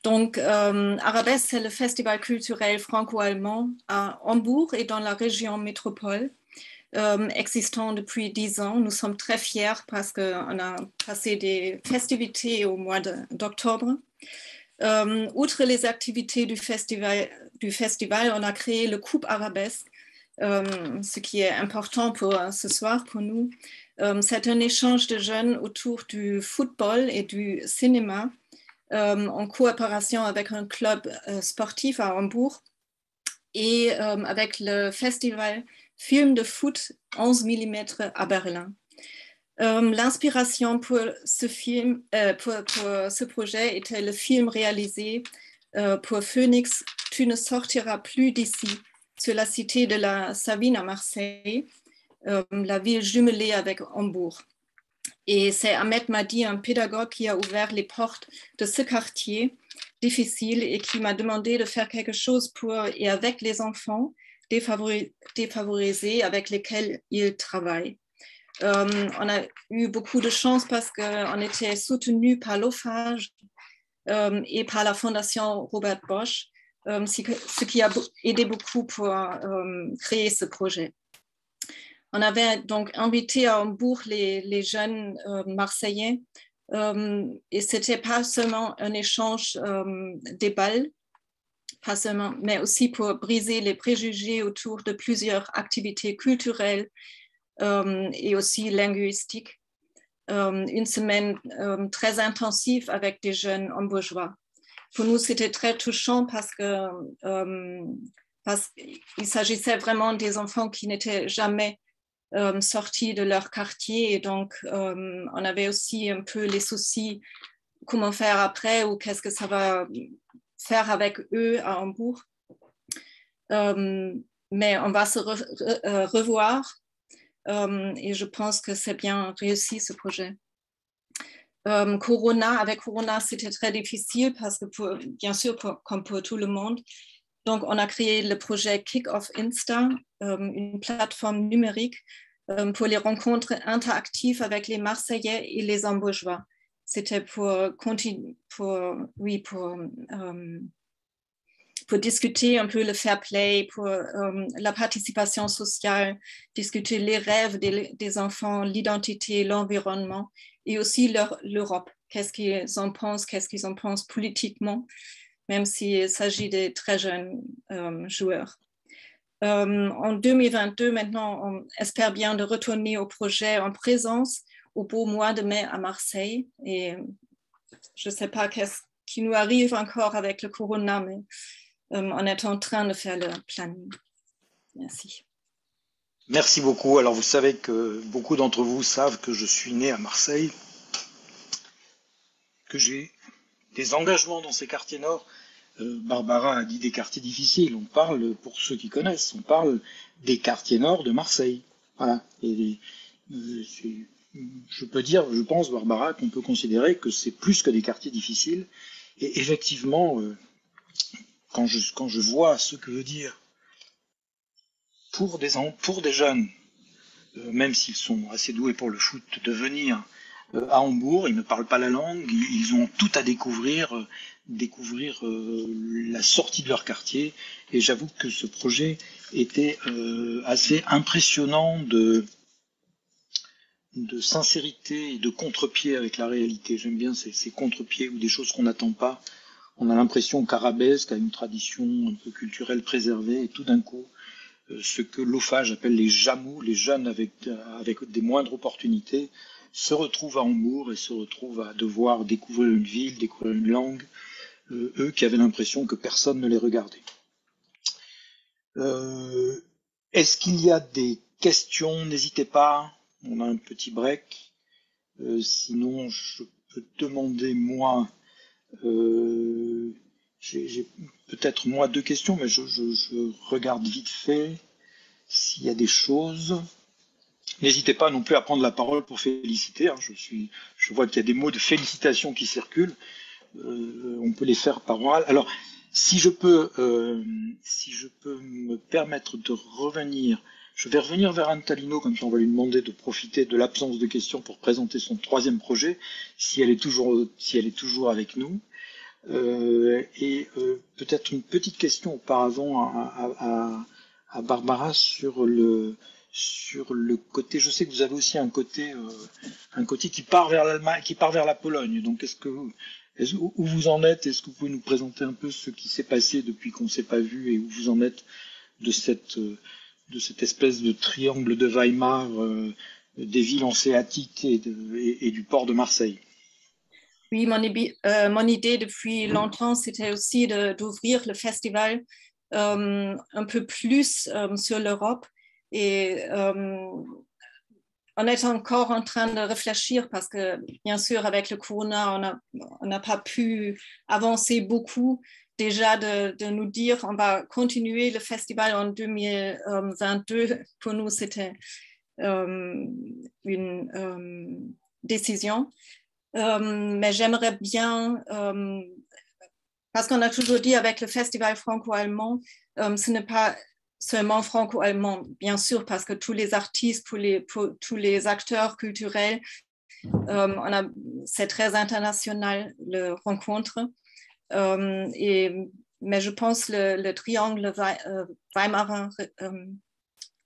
Speaker 8: Donc, Arabesque, c'est le festival culturel franco-allemand à Hambourg et dans la région métropole, existant depuis 10 ans. Nous sommes très fiers parce qu'on a passé des festivités au mois d'octobre. Outre les activités du festival, on a créé le Coupe Arabesque, ce qui est important pour ce soir pour nous. C'est un échange de jeunes autour du football et du cinéma, en coopération avec un club sportif à Hambourg et avec le festival Film de foot 11 mm à Berlin. L'inspiration pour ce film, pour ce projet était le film réalisé pour Phoenix, Tu ne sortiras plus d'ici, sur la cité de la Savine à Marseille, la ville jumelée avec Hambourg. Et c'est Ahmed Madi, un pédagogue, qui a ouvert les portes de ce quartier difficile et qui m'a demandé de faire quelque chose pour et avec les enfants défavorisés avec lesquels il travaille. On a eu beaucoup de chance parce qu'on était soutenu par l'OFAGE et par la Fondation Robert Bosch, ce qui a aidé beaucoup pour créer ce projet. On avait donc invité à Hambourg les jeunes Marseillais et c'était pas seulement un échange des balles, pas seulement, mais aussi pour briser les préjugés autour de plusieurs activités culturelles et aussi linguistiques. Une semaine très intensive avec des jeunes hambourgeois. Pour nous, c'était très touchant parce qu'il s'agissait vraiment des enfants qui n'étaient jamais sortis de leur quartier et donc on avait aussi un peu les soucis comment faire après ou qu'est-ce que ça va faire avec eux à Hambourg. Mais on va se revoir et je pense que c'est bien réussi ce projet. Avec Corona, c'était très difficile parce que bien sûr, comme pour tout le monde, donc on a créé le projet Kick-Off Insta, une plateforme numérique pour les rencontres interactives avec les Marseillais et les Hambourgeois. C'était pour discuter un peu le fair play, pour la participation sociale, discuter les rêves des enfants, l'identité, l'environnement et aussi l'Europe. Qu'est-ce qu'ils en pensent politiquement, même s'il s'agit de très jeunes joueurs. En 2022, maintenant, on espère bien de retourner au projet en présence au beau mois de mai à Marseille. Et je ne sais pas qu'est-ce qui nous arrive encore avec le corona, mais on est en train de faire le planning. Merci.
Speaker 1: Merci beaucoup. Alors, vous savez que beaucoup d'entre vous savent que je suis né à Marseille, que j'ai des engagements dans ces quartiers nord. Barbara a dit des quartiers difficiles. On parle, pour ceux qui connaissent, on parle des quartiers nord de Marseille. Voilà. Et je peux dire, je pense, Barbara, qu'on peut considérer que c'est plus que des quartiers difficiles. Et effectivement, quand je vois ce que veut dire pour des jeunes, même s'ils sont assez doués pour le foot, de venir à Hambourg, ils ne parlent pas la langue, ils ont tout à découvrir la sortie de leur quartier. Et j'avoue que ce projet était assez impressionnant de sincérité et de contre-pied avec la réalité. J'aime bien ces contre-pieds ou des choses qu'on n'attend pas. On a l'impression qu'Arabesque a une tradition un peu culturelle préservée et tout d'un coup, ce que l'OFAGE appelle les JAMOU, les jeunes avec des moindres opportunités, se retrouvent à Hambourg et se retrouvent à devoir découvrir une ville, découvrir une langue, eux qui avaient l'impression que personne ne les regardait. Est-ce qu'il y a des questions? N'hésitez pas, on a un petit break. Sinon, je peux demander, moi, J'ai peut-être moi deux questions, mais je regarde vite fait s'il y a des choses. N'hésitez pas non plus à prendre la parole pour féliciter, hein. Je vois qu'il y a des mots de félicitations qui circulent. On peut les faire par oral. Alors, si je peux me permettre de revenir, je vais revenir vers Anne Talino, comme ça on va lui demander de profiter de l'absence de questions pour présenter son troisième projet, si elle est toujours avec nous. Peut-être une petite question auparavant à Barbara sur le côté. Je sais que vous avez aussi un côté qui part vers l'Allemagne, qui part vers la Pologne. Donc, où vous en êtes? Est-ce que vous pouvez nous présenter un peu ce qui s'est passé depuis qu'on ne s'est pas vu et où vous en êtes de cette espèce de triangle de Weimar, des villes hanséatiques et du port de Marseille?
Speaker 8: Oui, mon idée depuis longtemps, c'était aussi d'ouvrir le festival un peu plus sur l'Europe. Et on est encore en train de réfléchir parce que, bien sûr, avec le corona, on n'a pas pu avancer beaucoup. Déjà, de nous dire on va continuer le festival en 2022, pour nous, c'était une décision. Mais j'aimerais bien, parce qu'on a toujours dit avec le festival franco-allemand, ce n'est pas seulement franco-allemand, bien sûr, parce que tous les artistes, tous les acteurs culturels, c'est très international, la rencontre. Mais je pense le triangle Weimarer,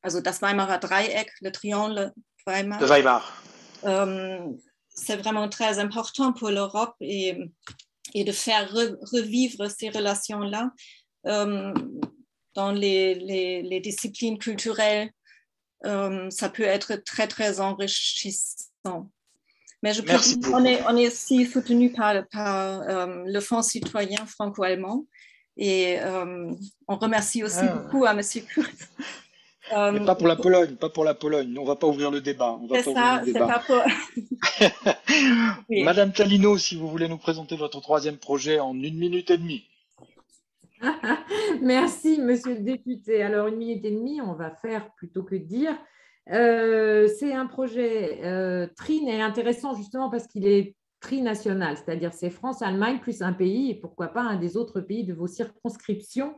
Speaker 8: also das Weimarer Dreieck, le triangle Weimar.
Speaker 1: De Weimar.
Speaker 8: C'est vraiment très important pour l'Europe et de faire revivre ces relations-là dans les disciplines culturelles. Ça peut être très, très enrichissant. Mais je pense qu'on est aussi soutenu par le Fonds citoyen franco-allemand et on remercie aussi beaucoup à M. Kurz.
Speaker 1: Mais pas pour la Pologne, pas pour la Pologne. On ne va pas ouvrir le débat.
Speaker 8: C'est pas pour...
Speaker 1: Oui. Madame Talino, si vous voulez nous présenter votre troisième projet en 1 minute et demie.
Speaker 2: Merci, monsieur le député. Alors, 1 minute et demie, on va faire plutôt que dire. C'est un projet tri et intéressant justement parce qu'il est trinational, c'est-à-dire c'est France, Allemagne plus un pays et pourquoi pas un des autres pays de vos circonscriptions.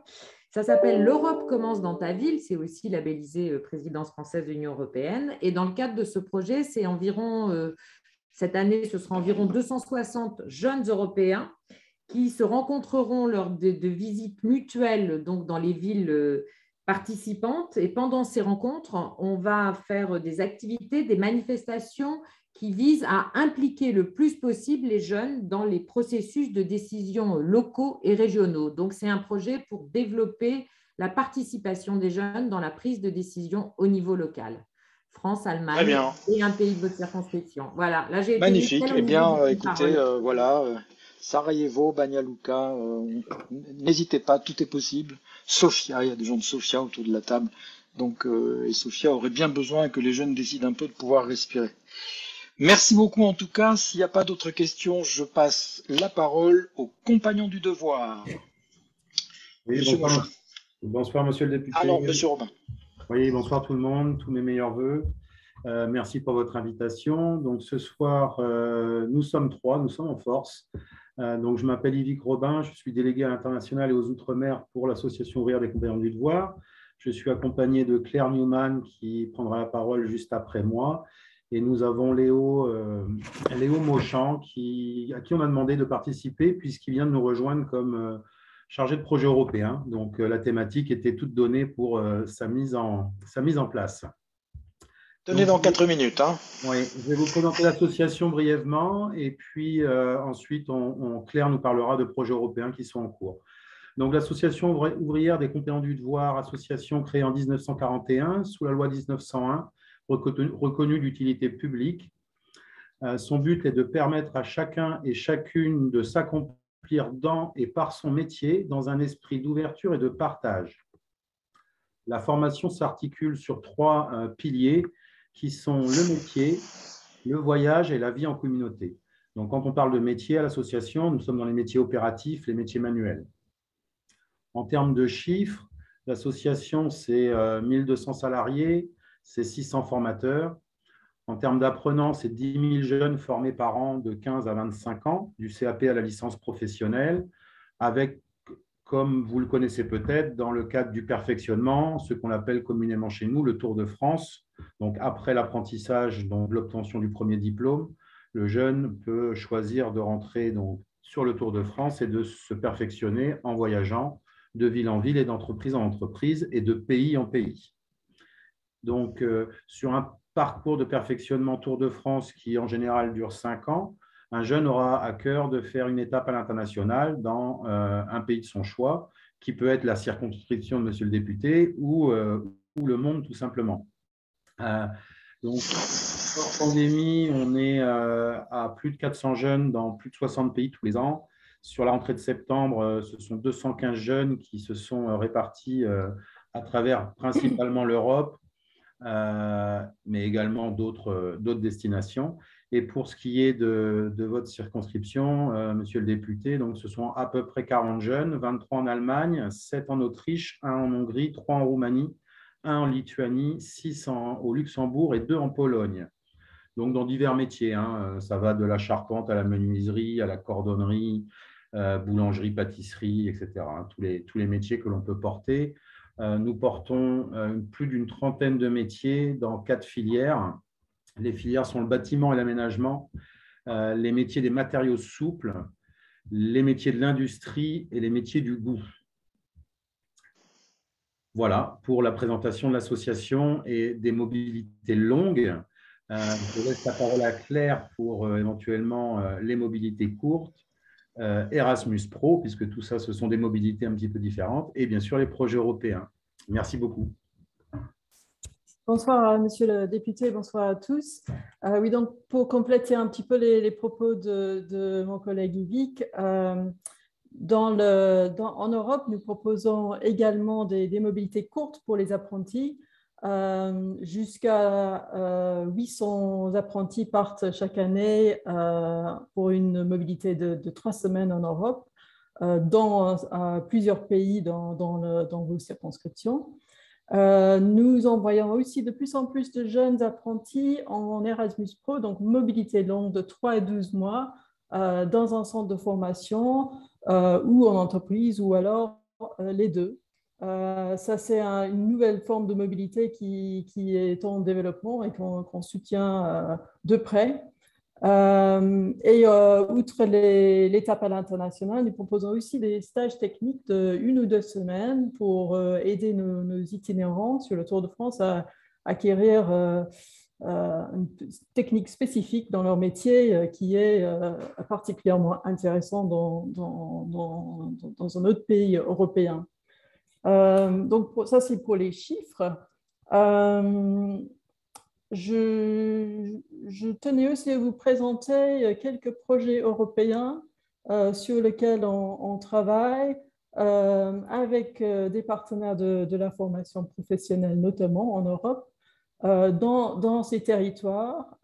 Speaker 2: Ça s'appelle L'Europe commence dans ta ville, c'est aussi labellisé présidence française de l'Union européenne. Et dans le cadre de ce projet, c'est environ, cette année, ce sera environ 260 jeunes Européens qui se rencontreront lors de visites mutuelles donc dans les villes participantes. Et pendant ces rencontres, on va faire des activités, des manifestations qui visent à impliquer le plus possible les jeunes dans les processus de décision locaux et régionaux. Donc, c'est un projet pour développer la participation des jeunes dans la prise de décision au niveau local. France, Allemagne et un pays de votre circonscription. Voilà, là j'ai été
Speaker 1: magnifique. Eh bien, écoutez, voilà, Sarajevo, Banja Luka, n'hésitez pas, tout est possible. Sofia, il y a des gens de Sofia autour de la table. Donc, et Sofia aurait bien besoin que les jeunes décident un peu de pouvoir respirer. Merci beaucoup en tout cas. S'il n'y a pas d'autres questions, je passe la parole aux compagnons du devoir.
Speaker 9: Oui, bonsoir, monsieur le député.
Speaker 1: Ah non, monsieur Robin.
Speaker 9: Oui, bonsoir tout le monde, tous mes meilleurs voeux. Merci pour votre invitation. Donc ce soir, nous sommes 3, nous sommes en force. Donc je m'appelle Yvick Robin, je suis délégué à l'international et aux Outre-mer pour l'Association ouvrière des compagnons du devoir. Je suis accompagné de Claire Newman qui prendra la parole juste après moi. Et nous avons Léo Mauchamp à qui on a demandé de participer puisqu'il vient de nous rejoindre comme chargé de projet européen. Donc, la thématique était toute donnée pour sa mise en place.
Speaker 1: Tenez dans 4 minutes. Hein.
Speaker 9: Oui, je vais vous présenter l'association brièvement et puis ensuite, Claire nous parlera de projets européens qui sont en cours. Donc, l'association ouvrière des compagnons du devoir, association créée en 1941 sous la loi 1901, reconnue d'utilité publique. Son but est de permettre à chacun et chacune de s'accomplir dans et par son métier dans un esprit d'ouverture et de partage. La formation s'articule sur 3 piliers qui sont le métier, le voyage et la vie en communauté. Donc, quand on parle de métiers à l'association, nous sommes dans les métiers opératifs, les métiers manuels. En termes de chiffres, l'association, c'est 1200 salariés, c'est 600 formateurs. En termes d'apprenants, c'est 10 000 jeunes formés par an de 15 à 25 ans, du CAP à la licence professionnelle, avec, comme vous le connaissez peut-être, dans le cadre du perfectionnement, ce qu'on appelle communément chez nous le Tour de France. Donc, après l'apprentissage, donc l'obtention du premier diplôme, le jeune peut choisir de rentrer donc, sur le Tour de France et de se perfectionner en voyageant de ville en ville et d'entreprise en entreprise et de pays en pays. Donc, sur un parcours de perfectionnement Tour de France qui, en général, dure 5 ans, un jeune aura à cœur de faire une étape à l'international dans un pays de son choix, qui peut être la circonscription de monsieur le député ou le monde, tout simplement. Donc, hors pandémie, on est à plus de 400 jeunes dans plus de 60 pays tous les ans. Sur la rentrée de septembre, ce sont 215 jeunes qui se sont répartis à travers principalement l'Europe, mais également d'autres destinations. Et pour ce qui est de votre circonscription, monsieur le député, donc ce sont à peu près 40 jeunes, 23 en Allemagne, 7 en Autriche, 1 en Hongrie, 3 en Roumanie, 1 en Lituanie, 6 au Luxembourg et 2 en Pologne. Donc dans divers métiers, hein, ça va de la charpente à la menuiserie, à la cordonnerie, boulangerie, pâtisserie, etc. Hein, tous les métiers que l'on peut porter. Nous portons plus d'une trentaine de métiers dans 4 filières. Les filières sont le bâtiment et l'aménagement, les métiers des matériaux souples, les métiers de l'industrie et les métiers du goût. Voilà pour la présentation de l'association et des mobilités longues. Je laisse la parole à Claire pour éventuellement les mobilités courtes, Erasmus Pro, puisque tout ça, ce sont des mobilités un petit peu différentes, et bien sûr les projets européens. Merci beaucoup.
Speaker 10: Bonsoir, monsieur le député, bonsoir à tous. Oui, donc pour compléter un petit peu les propos de mon collègue Yvick, en Europe, nous proposons également des mobilités courtes pour les apprentis. Jusqu'à 800 apprentis partent chaque année pour une mobilité de 3 semaines en Europe, dans plusieurs pays dans vos circonscriptions. Nous envoyons aussi de plus en plus de jeunes apprentis en Erasmus Pro, donc mobilité longue de 3 à 12 mois, dans un centre de formation ou en entreprise, ou alors les deux. Ça, c'est une nouvelle forme de mobilité qui est en développement et qu'on soutient de près. Outre l'étape à l'international, nous proposons aussi des stages techniques de 1 ou 2 semaines pour aider nos itinérants sur le Tour de France à acquérir une technique spécifique dans leur métier qui est particulièrement intéressant dans un autre pays européen. Donc, ça, c'est pour les chiffres. Je tenais aussi à vous présenter quelques projets européens sur lesquels on travaille avec des partenaires de la formation professionnelle, notamment en Europe, dans ces territoires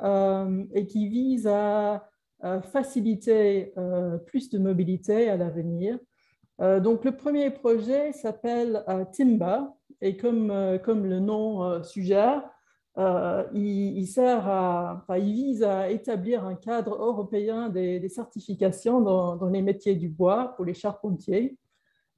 Speaker 10: et qui visent à faciliter plus de mobilité à l'avenir. Donc, le premier projet s'appelle Timba, et comme le nom suggère, il vise à établir un cadre européen des certifications dans les métiers du bois pour les charpentiers.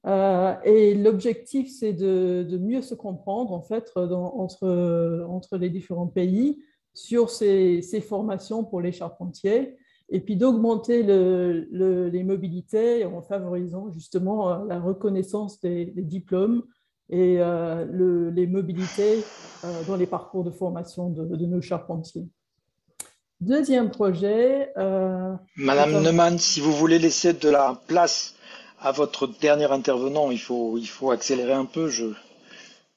Speaker 10: Et l'objectif, c'est de mieux se comprendre en fait, entre les différents pays sur ces formations pour les charpentiers, et puis d'augmenter les mobilités en favorisant justement la reconnaissance des diplômes et les mobilités dans les parcours de formation de nos charpentiers. Deuxième projet.
Speaker 1: Madame Neumann, si vous voulez laisser de la place à votre dernier intervenant, il faut accélérer un peu.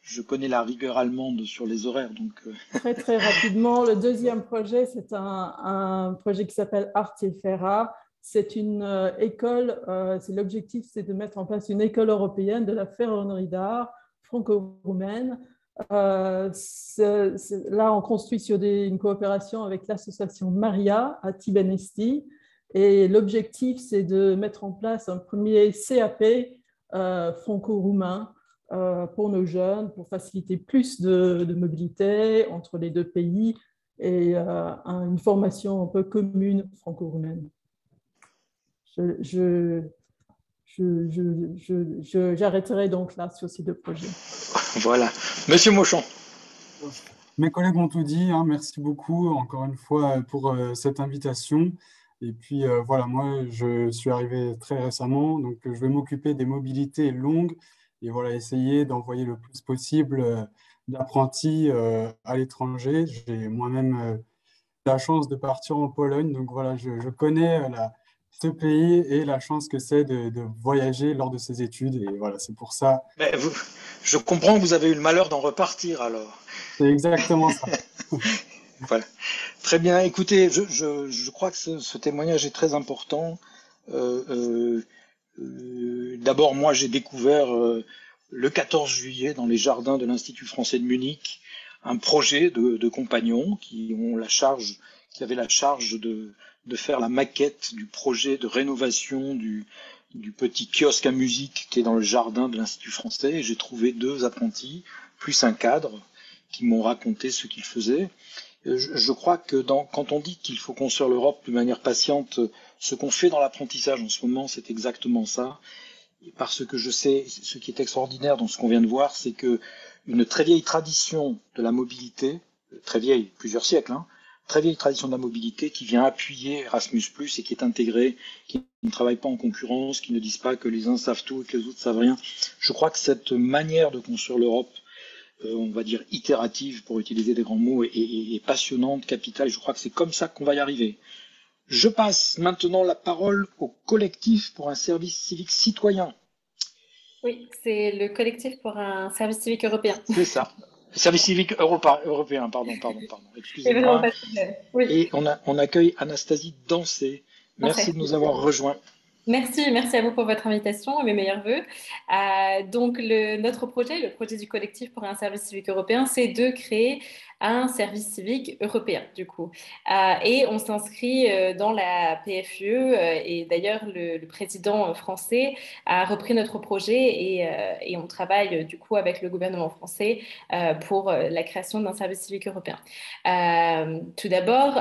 Speaker 1: Je connais la rigueur allemande sur les horaires. Donc
Speaker 10: Très, très rapidement, le deuxième projet, c'est un projet qui s'appelle Artefera. C'est une école, l'objectif, c'est de mettre en place une école européenne de la ferronnerie d'art franco-roumaine. Là, on construit sur une coopération avec l'association Maria à Tibenesti. Et l'objectif, c'est de mettre en place un premier CAP franco-roumain pour nos jeunes, pour faciliter plus de mobilité entre les deux pays et une formation un peu commune franco-roumaine. J'arrêterai donc là sur ces deux projets.
Speaker 1: Voilà. Monsieur Mauchon.
Speaker 11: Mes collègues ont tout dit, hein. Merci beaucoup encore une fois pour cette invitation. Et puis voilà, moi je suis arrivé très récemment, donc je vais m'occuper des mobilités longues et voilà, essayer d'envoyer le plus possible d'apprentis à l'étranger. J'ai moi-même la chance de partir en Pologne, donc voilà, je connais ce pays et la chance que c'est de voyager lors de ses études. Et voilà, c'est pour ça.
Speaker 1: Mais je comprends que vous avez eu le malheur d'en repartir alors.
Speaker 11: C'est exactement ça.
Speaker 1: Voilà. Très bien. Écoutez, je crois que ce témoignage est très important. D'abord, moi, j'ai découvert le 14 juillet dans les jardins de l'Institut français de Munich un projet de compagnons qui avaient la charge de faire la maquette du projet de rénovation du petit kiosque à musique qui est dans le jardin de l'Institut français. Et j'ai trouvé 2 apprentis, plus un cadre, qui m'ont raconté ce qu'ils faisaient. Je crois que quand on dit qu'il faut construire l'Europe de manière patiente, ce qu'on fait dans l'apprentissage en ce moment, c'est exactement ça. Parce que je sais, ce qui est extraordinaire dans ce qu'on vient de voir, c'est que une très vieille tradition de la mobilité, très vieille, plusieurs siècles, très vieille tradition de la mobilité qui vient appuyer Erasmus+, et qui est intégrée, qui ne travaille pas en concurrence, qui ne disent pas que les uns savent tout et que les autres savent rien. Je crois que cette manière de construire l'Europe, on va dire itérative pour utiliser des grands mots, et passionnante, capitale, et je crois que c'est comme ça qu'on va y arriver. Je passe maintenant la parole au collectif pour un service civique citoyen.
Speaker 5: Oui, c'est le collectif pour un service civique européen.
Speaker 1: C'est ça. Service civique européen, pardon, excusez-moi. Oui. Et on accueille Anastasie Dancé. Merci de nous avoir rejoints.
Speaker 5: Merci à vous pour votre invitation et mes meilleurs vœux. Donc, notre projet, le projet du collectif pour un service civique européen, c'est de créer un service civique européen, du coup. Et on s'inscrit dans la PFUE, et d'ailleurs, le président français a repris notre projet et on travaille, du coup, avec le gouvernement français pour la création d'un service civique européen. Tout d'abord,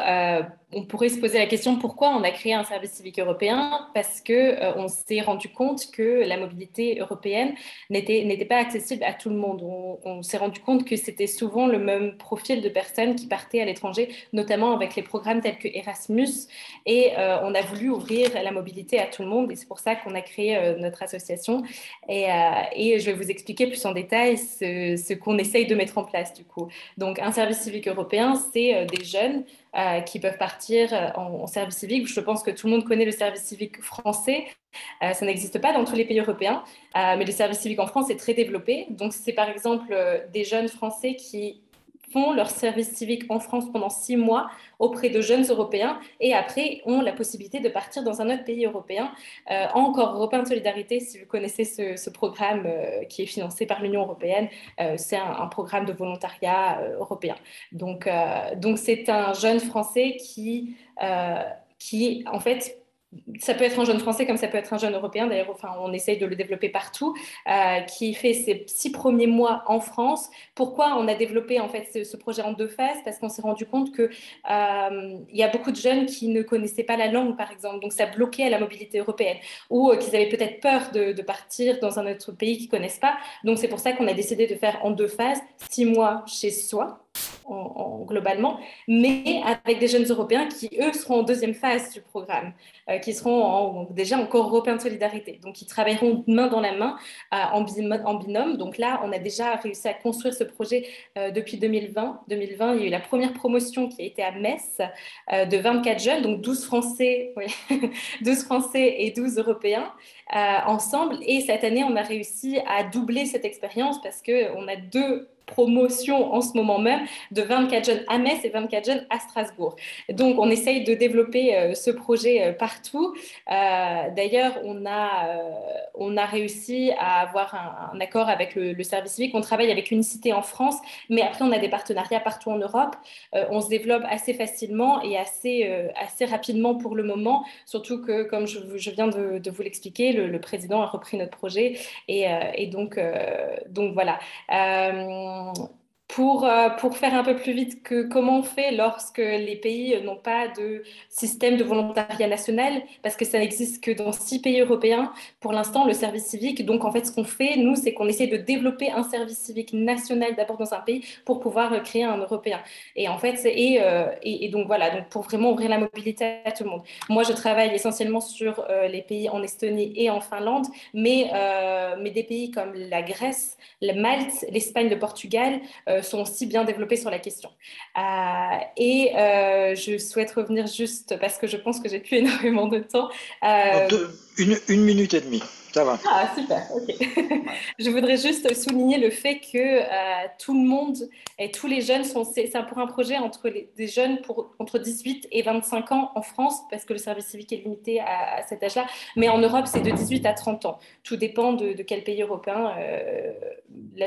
Speaker 5: on pourrait se poser la question pourquoi on a créé un service civique européen, parce que on s'est rendu compte que la mobilité européenne n'était pas accessible à tout le monde. On s'est rendu compte que c'était souvent le même profil de personnes qui partaient à l'étranger, notamment avec les programmes tels que Erasmus, et on a voulu ouvrir la mobilité à tout le monde, et c'est pour ça qu'on a créé notre association, et je vais vous expliquer plus en détail ce qu'on essaye de mettre en place, du coup. Donc, un service civique européen, c'est des jeunes qui peuvent partir en service civique. Je pense que tout le monde connaît le service civique français. Ça n'existe pas dans tous les pays européens, mais le service civique en France est très développé. Donc, c'est par exemple des jeunes Français qui font leur service civique en France pendant 6 mois auprès de jeunes Européens et après ont la possibilité de partir dans un autre pays européen, encore européen de solidarité, si vous connaissez ce programme qui est financé par l'Union européenne. C'est un programme de volontariat européen. Donc c'est un jeune Français qui en fait, ça peut être un jeune Français comme ça peut être un jeune Européen, d'ailleurs, enfin, on essaye de le développer partout, qui fait ses 6 premiers mois en France. Pourquoi on a développé en fait ce projet en 2 phases? Parce qu'on s'est rendu compte qu'il y a beaucoup de jeunes qui ne connaissaient pas la langue, par exemple, donc ça bloquait à la mobilité européenne, ou qu'ils avaient peut-être peur de partir dans un autre pays qu'ils ne connaissent pas. Donc c'est pour ça qu'on a décidé de faire en 2 phases, 6 mois chez soi, globalement, mais avec des jeunes Européens qui, eux, seront en 2e phase du programme, qui seront déjà encore européens de solidarité. Donc, ils travailleront main dans la main en binôme. Donc là, on a déjà réussi à construire ce projet depuis 2020. 2020, il y a eu la première promotion qui a été à Metz de 24 jeunes, donc 12 Français, oui, 12 Français et 12 Européens ensemble. Et cette année, on a réussi à doubler cette expérience parce qu'on a 2 promotion en ce moment même de 24 jeunes à Metz et 24 jeunes à Strasbourg. Donc, on essaye de développer ce projet partout. D'ailleurs, on a réussi à avoir un accord avec le service civique. On travaille avec Unicité en France, mais après, on a des partenariats partout en Europe. On se développe assez facilement et assez rapidement pour le moment, surtout que, comme je viens de vous l'expliquer, le président a repris notre projet et donc voilà. Pour faire un peu plus vite, comment on fait lorsque les pays n'ont pas de système de volontariat national, parce que ça n'existe que dans 6 pays européens pour l'instant, le service civique. Donc en fait, ce qu'on fait, nous, c'est qu'on essaie de développer un service civique national d'abord dans un pays pour pouvoir créer un européen. Et en fait, donc voilà, donc pour vraiment ouvrir la mobilité à tout le monde. Moi, je travaille essentiellement sur les pays en Estonie et en Finlande, mais des pays comme la Grèce, la Malte, l'Espagne, le Portugal sont aussi bien développés sur la question. Je souhaite revenir juste, parce que je pense que j'ai plus énormément de temps.
Speaker 1: Une minute et demie, ça va.
Speaker 5: Ah, super, ok. Je voudrais juste souligner le fait que tout le monde et tous les jeunes c'est pour un projet des jeunes entre 18 et 25 ans en France, parce que le service civique est limité à cet âge-là, mais en Europe, c'est de 18 à 30 ans. Tout dépend de quel pays européen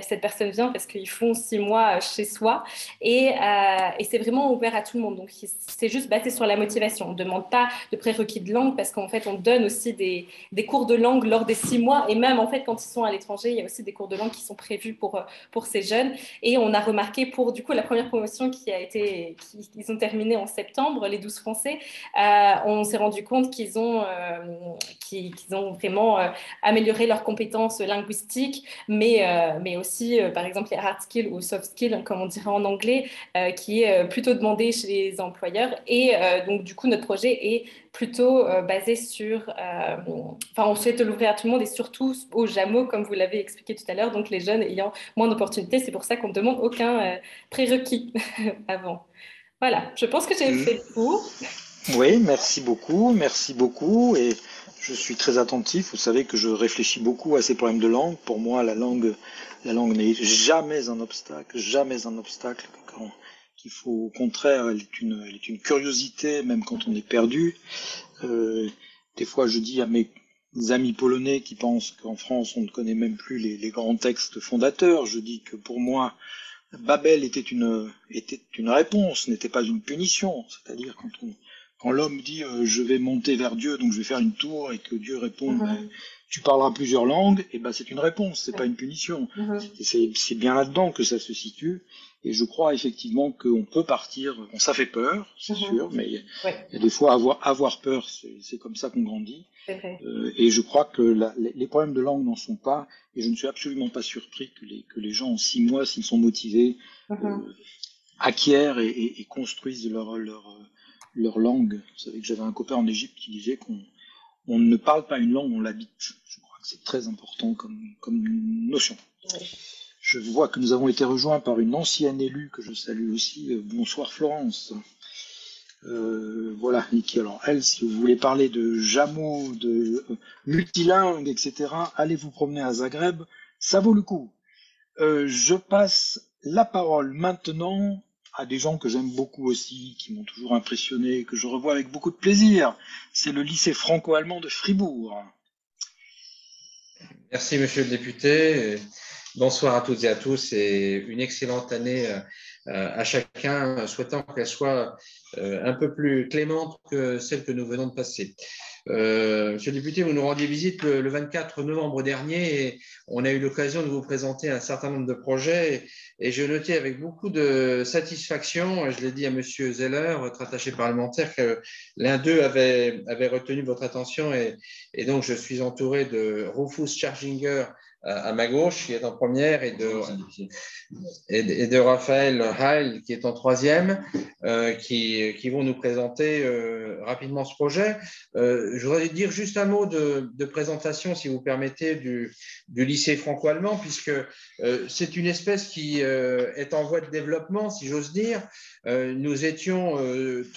Speaker 5: cette personne vient, parce qu'ils font 6 mois chez soi, et c'est vraiment ouvert à tout le monde. Donc, c'est juste basé sur la motivation. On ne demande pas de prérequis de langue, parce qu'en fait, on donne aussi des cours de langue lors des 6 mois, et même en fait, quand ils sont à l'étranger, il y a aussi des cours de langue qui sont prévus pour ces jeunes. Et on a remarqué pour, du coup, la première promotion qu'ils ont terminé en septembre, les 12 Français, on s'est rendu compte qu'ils ont vraiment amélioré leurs compétences linguistiques, mais aussi, par exemple, les hard skills ou soft skills, comme on dirait en anglais, qui est plutôt demandé chez les employeurs. Et donc, du coup, notre projet est plutôt basé sur... on souhaite l'ouvrir à tout le monde et surtout aux JAMO, comme vous l'avez expliqué tout à l'heure, donc les jeunes ayant moins d'opportunités. C'est pour ça qu'on ne demande aucun prérequis avant. Voilà, je pense que j'ai fait le tour.
Speaker 1: Oui, merci beaucoup. Et je suis très attentif. Vous savez que je réfléchis beaucoup à ces problèmes de langue. Pour moi, la langue n'est jamais un obstacle, qu'il faut, au contraire, elle est une curiosité, même quand on est perdu. Des fois, je dis à mes amis polonais qui pensent qu'en France, on ne connaît même plus les grands textes fondateurs, je dis que pour moi, Babel était une réponse, n'était pas une punition. C'est-à-dire quand l'homme dit je vais monter vers Dieu, donc je vais faire une tour, et que Dieu répond tu parleras plusieurs langues, et ben c'est une réponse, c'est pas une punition. C'est bien là-dedans que ça se situe. Et je crois effectivement qu'on peut partir. Bon, ça fait peur, c'est sûr, mais il y a des fois avoir peur, c'est comme ça qu'on grandit. Et je crois que les problèmes de langue n'en sont pas. Et je ne suis absolument pas surpris que les gens en 6 mois, s'ils sont motivés, acquièrent et construisent leur langue. Vous savez que j'avais un copain en Égypte qui disait qu'on ne parle pas une langue, on l'habite. Je crois que c'est très important comme notion. Je vois que nous avons été rejoints par une ancienne élue que je salue aussi. Bonsoir Florence. Voilà, et qui, alors elle, si vous voulez parler de JAMO, de multilingue, etc., allez vous promener à Zagreb, ça vaut le coup. Je passe la parole maintenant à des gens que j'aime beaucoup aussi, qui m'ont toujours impressionné, que je revois avec beaucoup de plaisir. C'est le lycée franco-allemand de Fribourg.
Speaker 12: Merci, monsieur le député. Bonsoir à toutes et à tous et une excellente année à chacun, souhaitant qu'elle soit un peu plus clémente que celle que nous venons de passer. Monsieur le député, vous nous rendiez visite le 24 novembre dernier et on a eu l'occasion de vous présenter un certain nombre de projets et je notais avec beaucoup de satisfaction, je l'ai dit à monsieur Zeller, votre attaché parlementaire, que l'un d'eux avait retenu votre attention et donc je suis entouré de Rufus Scherzinger à ma gauche, qui est en première, et de Raphaël Heil, qui est en troisième, qui vont nous présenter rapidement ce projet. Je voudrais dire juste un mot de présentation, si vous permettez, du lycée franco-allemand, puisque c'est une espèce qui est en voie de développement, si j'ose dire. Nous étions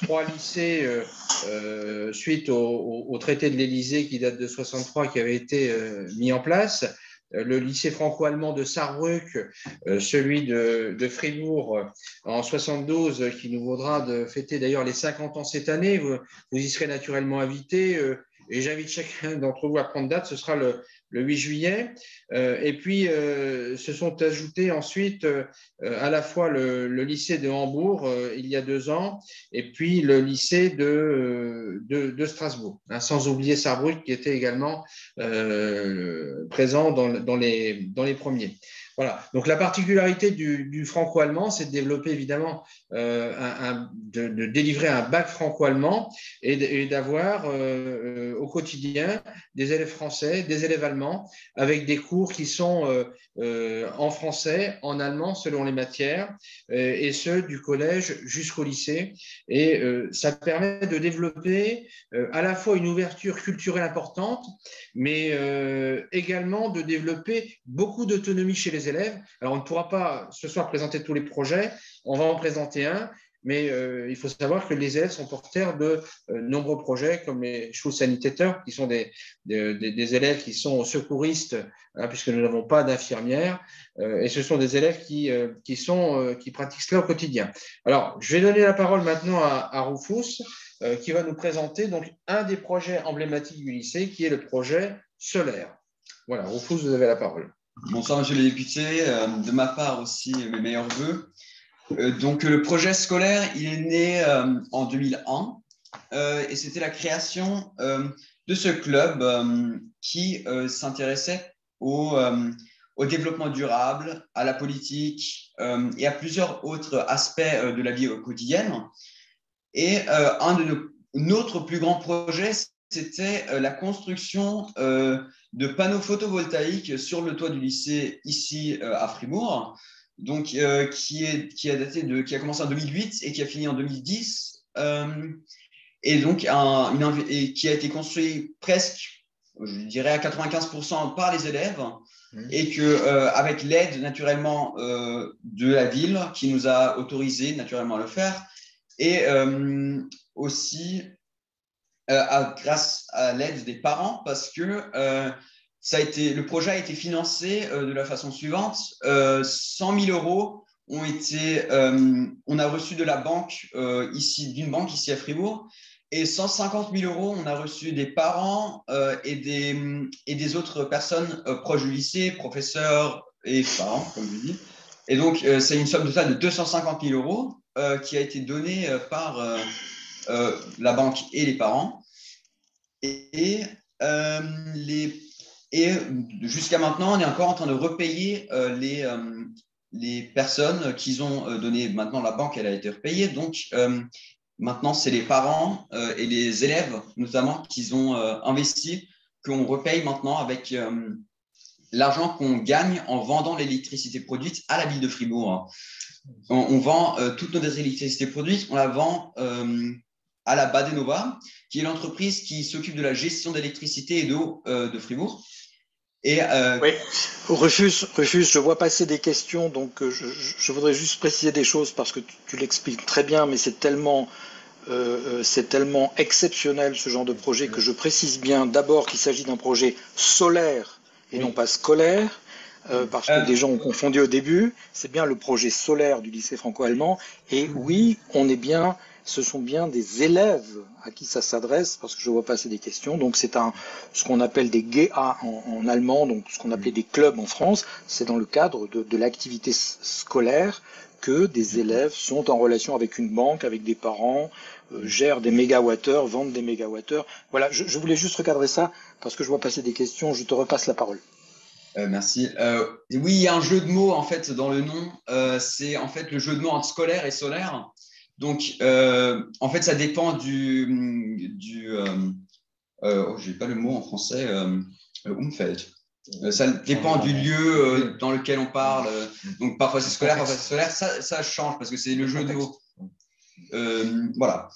Speaker 12: 3 lycées suite au traité de l'Élysée qui date de 1963, qui avait été mis en place. le lycée franco-allemand de Sarrebruck, celui de Fribourg en 72, qui nous vaudra de fêter d'ailleurs les 50 ans cette année. Vous y serez naturellement invités. Et j'invite chacun d'entre vous à prendre date, ce sera le 8 juillet. Et puis, se sont ajoutés ensuite à la fois le lycée de Hambourg, il y a 2 ans, et puis le lycée de Strasbourg, hein, sans oublier Sarrebruck qui était également présent dans les premiers. Voilà. Donc, la particularité du franco-allemand, c'est de développer évidemment, de délivrer un bac franco-allemand et d'avoir au quotidien des élèves français, des élèves allemands, avec des cours qui sont en français, en allemand, selon les matières, et ce, du collège jusqu'au lycée. Et ça permet de développer à la fois une ouverture culturelle importante, mais également de développer beaucoup d'autonomie chez les élèves. Alors, on ne pourra pas ce soir présenter tous les projets, on va en présenter un, mais il faut savoir que les élèves sont porteurs de nombreux projets, comme les Schulsanitäter, qui sont des élèves qui sont secouristes, hein, puisque nous n'avons pas d'infirmières, et ce sont des élèves qui pratiquent cela au quotidien. Alors, je vais donner la parole maintenant à Rufus, qui va nous présenter donc un des projets emblématiques du lycée, qui est le projet solaire. Voilà, Rufus, vous avez la parole.
Speaker 13: Bonsoir, monsieur le député. De ma part aussi, mes meilleurs voeux. Donc, le projet scolaire, il est né en 2001 et c'était la création de ce club qui s'intéressait au développement durable, à la politique et à plusieurs autres aspects de la vie quotidienne. Et un de notre plus grands projets, c'était la construction de panneaux photovoltaïques sur le toit du lycée ici à Fribourg, donc qui a commencé en 2008 et qui a fini en 2010, et donc qui a été construit presque, je dirais à 95% par les élèves, et que avec l'aide naturellement de la ville qui nous a autorisé naturellement à le faire, et aussi grâce à l'aide des parents, parce que le projet a été financé de la façon suivante. 100 000 euros on a reçu de la banque, d'une banque ici à Fribourg, et 150 000 euros, on a reçu des parents et des autres personnes proches du lycée, professeurs et parents, comme je dis. Et donc, c'est une somme totale de 250 000 euros qui a été donnée par la banque et les parents. Et jusqu'à maintenant, on est encore en train de repayer les personnes qu'ils ont données. Maintenant, la banque, elle a été repayée. Donc, maintenant, c'est les parents et les élèves, notamment, qu'ils ont investi, qu'on repaye maintenant avec l'argent qu'on gagne en vendant l'électricité produite à la ville de Fribourg. On vend toute notre électricité produite, on la vend à la Badenova, qui est l'entreprise qui s'occupe de la gestion d'électricité et d'eau de Fribourg.
Speaker 1: Oui, Rufus, je vois passer des questions, donc je voudrais juste préciser des choses parce que tu l'expliques très bien, mais c'est tellement exceptionnel ce genre de projet que je précise bien d'abord qu'il s'agit d'un projet solaire et non pas scolaire. Parce que des gens ont confondu au début, c'est bien le projet solaire du lycée franco-allemand, et oui, ce sont bien des élèves à qui ça s'adresse, parce que je vois passer des questions, donc c'est ce qu'on appelle des GA en allemand, donc ce qu'on appelait des clubs en France, c'est dans le cadre de l'activité scolaire que des élèves sont en relation avec une banque, avec des parents, gèrent des mégawattheures, vendent des mégawattheures. Voilà, je voulais juste recadrer ça, parce que je vois passer des questions, je te repasse la parole.
Speaker 13: Merci. Oui, il y a un jeu de mots en fait dans le nom. C'est en fait le jeu de mots entre scolaire et solaire. Donc, en fait, ça dépend j'ai pas le mot en français. Umfeld. Ça dépend du lieu dans lequel on parle. Donc, parfois c'est scolaire, parfois c'est solaire. Ça change parce que c'est le jeu de mots. Voilà.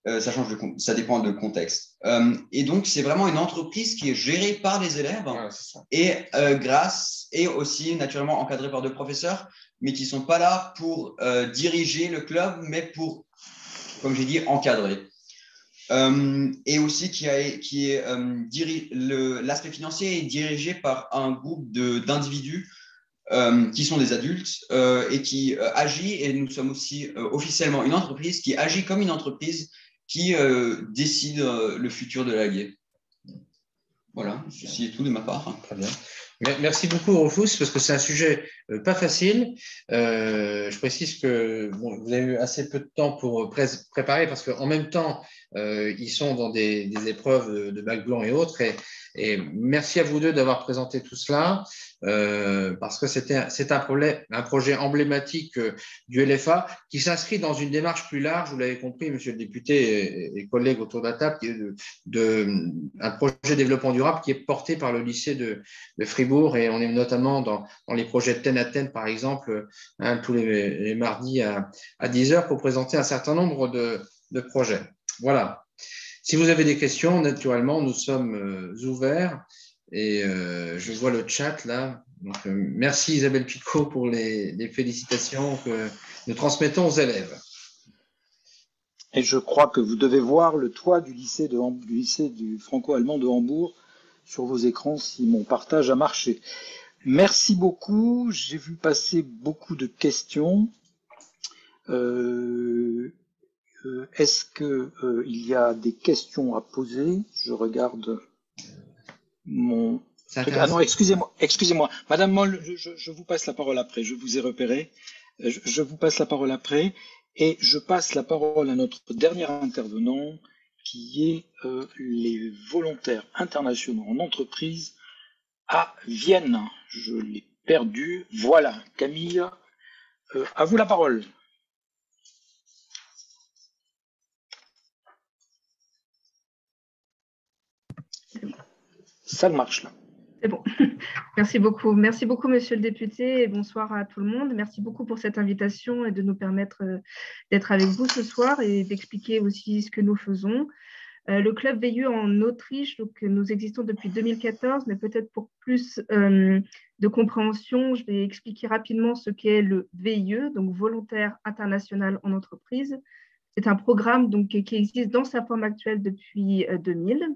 Speaker 13: Ça change ça dépend de contexte. Et donc, c'est vraiment une entreprise qui est gérée par les élèves et aussi naturellement encadrée par 2 professeurs, mais qui ne sont pas là pour diriger le club, mais pour, comme j'ai dit, encadrer. et aussi l'aspect financier est dirigé par un groupe d'individus qui sont des adultes et qui agit, et nous sommes aussi officiellement une entreprise qui agit comme une entreprise qui décide le futur de l'alguer. Voilà, ceci est tout de ma part.
Speaker 12: Très bien. Merci beaucoup, Rufus, parce que c'est un sujet pas facile. Je précise que bon, vous avez eu assez peu de temps pour préparer, parce qu'en même temps, ils sont dans des épreuves de bac blanc et autres. Et merci à vous deux d'avoir présenté tout cela, parce que c'est un projet emblématique du LFA qui s'inscrit dans une démarche plus large, vous l'avez compris, monsieur le député et collègues autour de la table, qui est un projet de développement durable qui est porté par le lycée de Fribourg, et on est notamment dans les projets de Ten à Ten, par exemple, tous les mardis à 10h pour présenter un certain nombre de projets. Voilà. Si vous avez des questions, naturellement, nous sommes ouverts, et je vois le chat là. Donc, merci Isabelle Picot pour les félicitations que nous transmettons aux élèves.
Speaker 1: Et je crois que vous devez voir le toit du lycée du franco-allemand de Hambourg sur vos écrans si mon partage a marché. Merci beaucoup. J'ai vu passer beaucoup de questions. Est-ce qu'il y a des questions à poser? Je regarde mon... Ah non, excusez-moi. Madame Moll, je vous passe la parole après. Je vous ai repéré. Je vous passe la parole après. Et je passe la parole à notre dernier intervenant, qui est les volontaires internationaux en entreprise à Vienne. Je l'ai perdu. Voilà, Camille, à vous la parole. Ça marche là.
Speaker 14: C'est bon. Merci beaucoup. Merci beaucoup, monsieur le député, et bonsoir à tout le monde. Merci beaucoup pour cette invitation et de nous permettre d'être avec vous ce soir et d'expliquer aussi ce que nous faisons. Le club VIE en Autriche, donc nous existons depuis 2014, mais peut-être pour plus de compréhension, je vais expliquer rapidement ce qu'est le VIE, donc Volontaire International en Entreprise. C'est un programme donc, qui existe dans sa forme actuelle depuis 2000.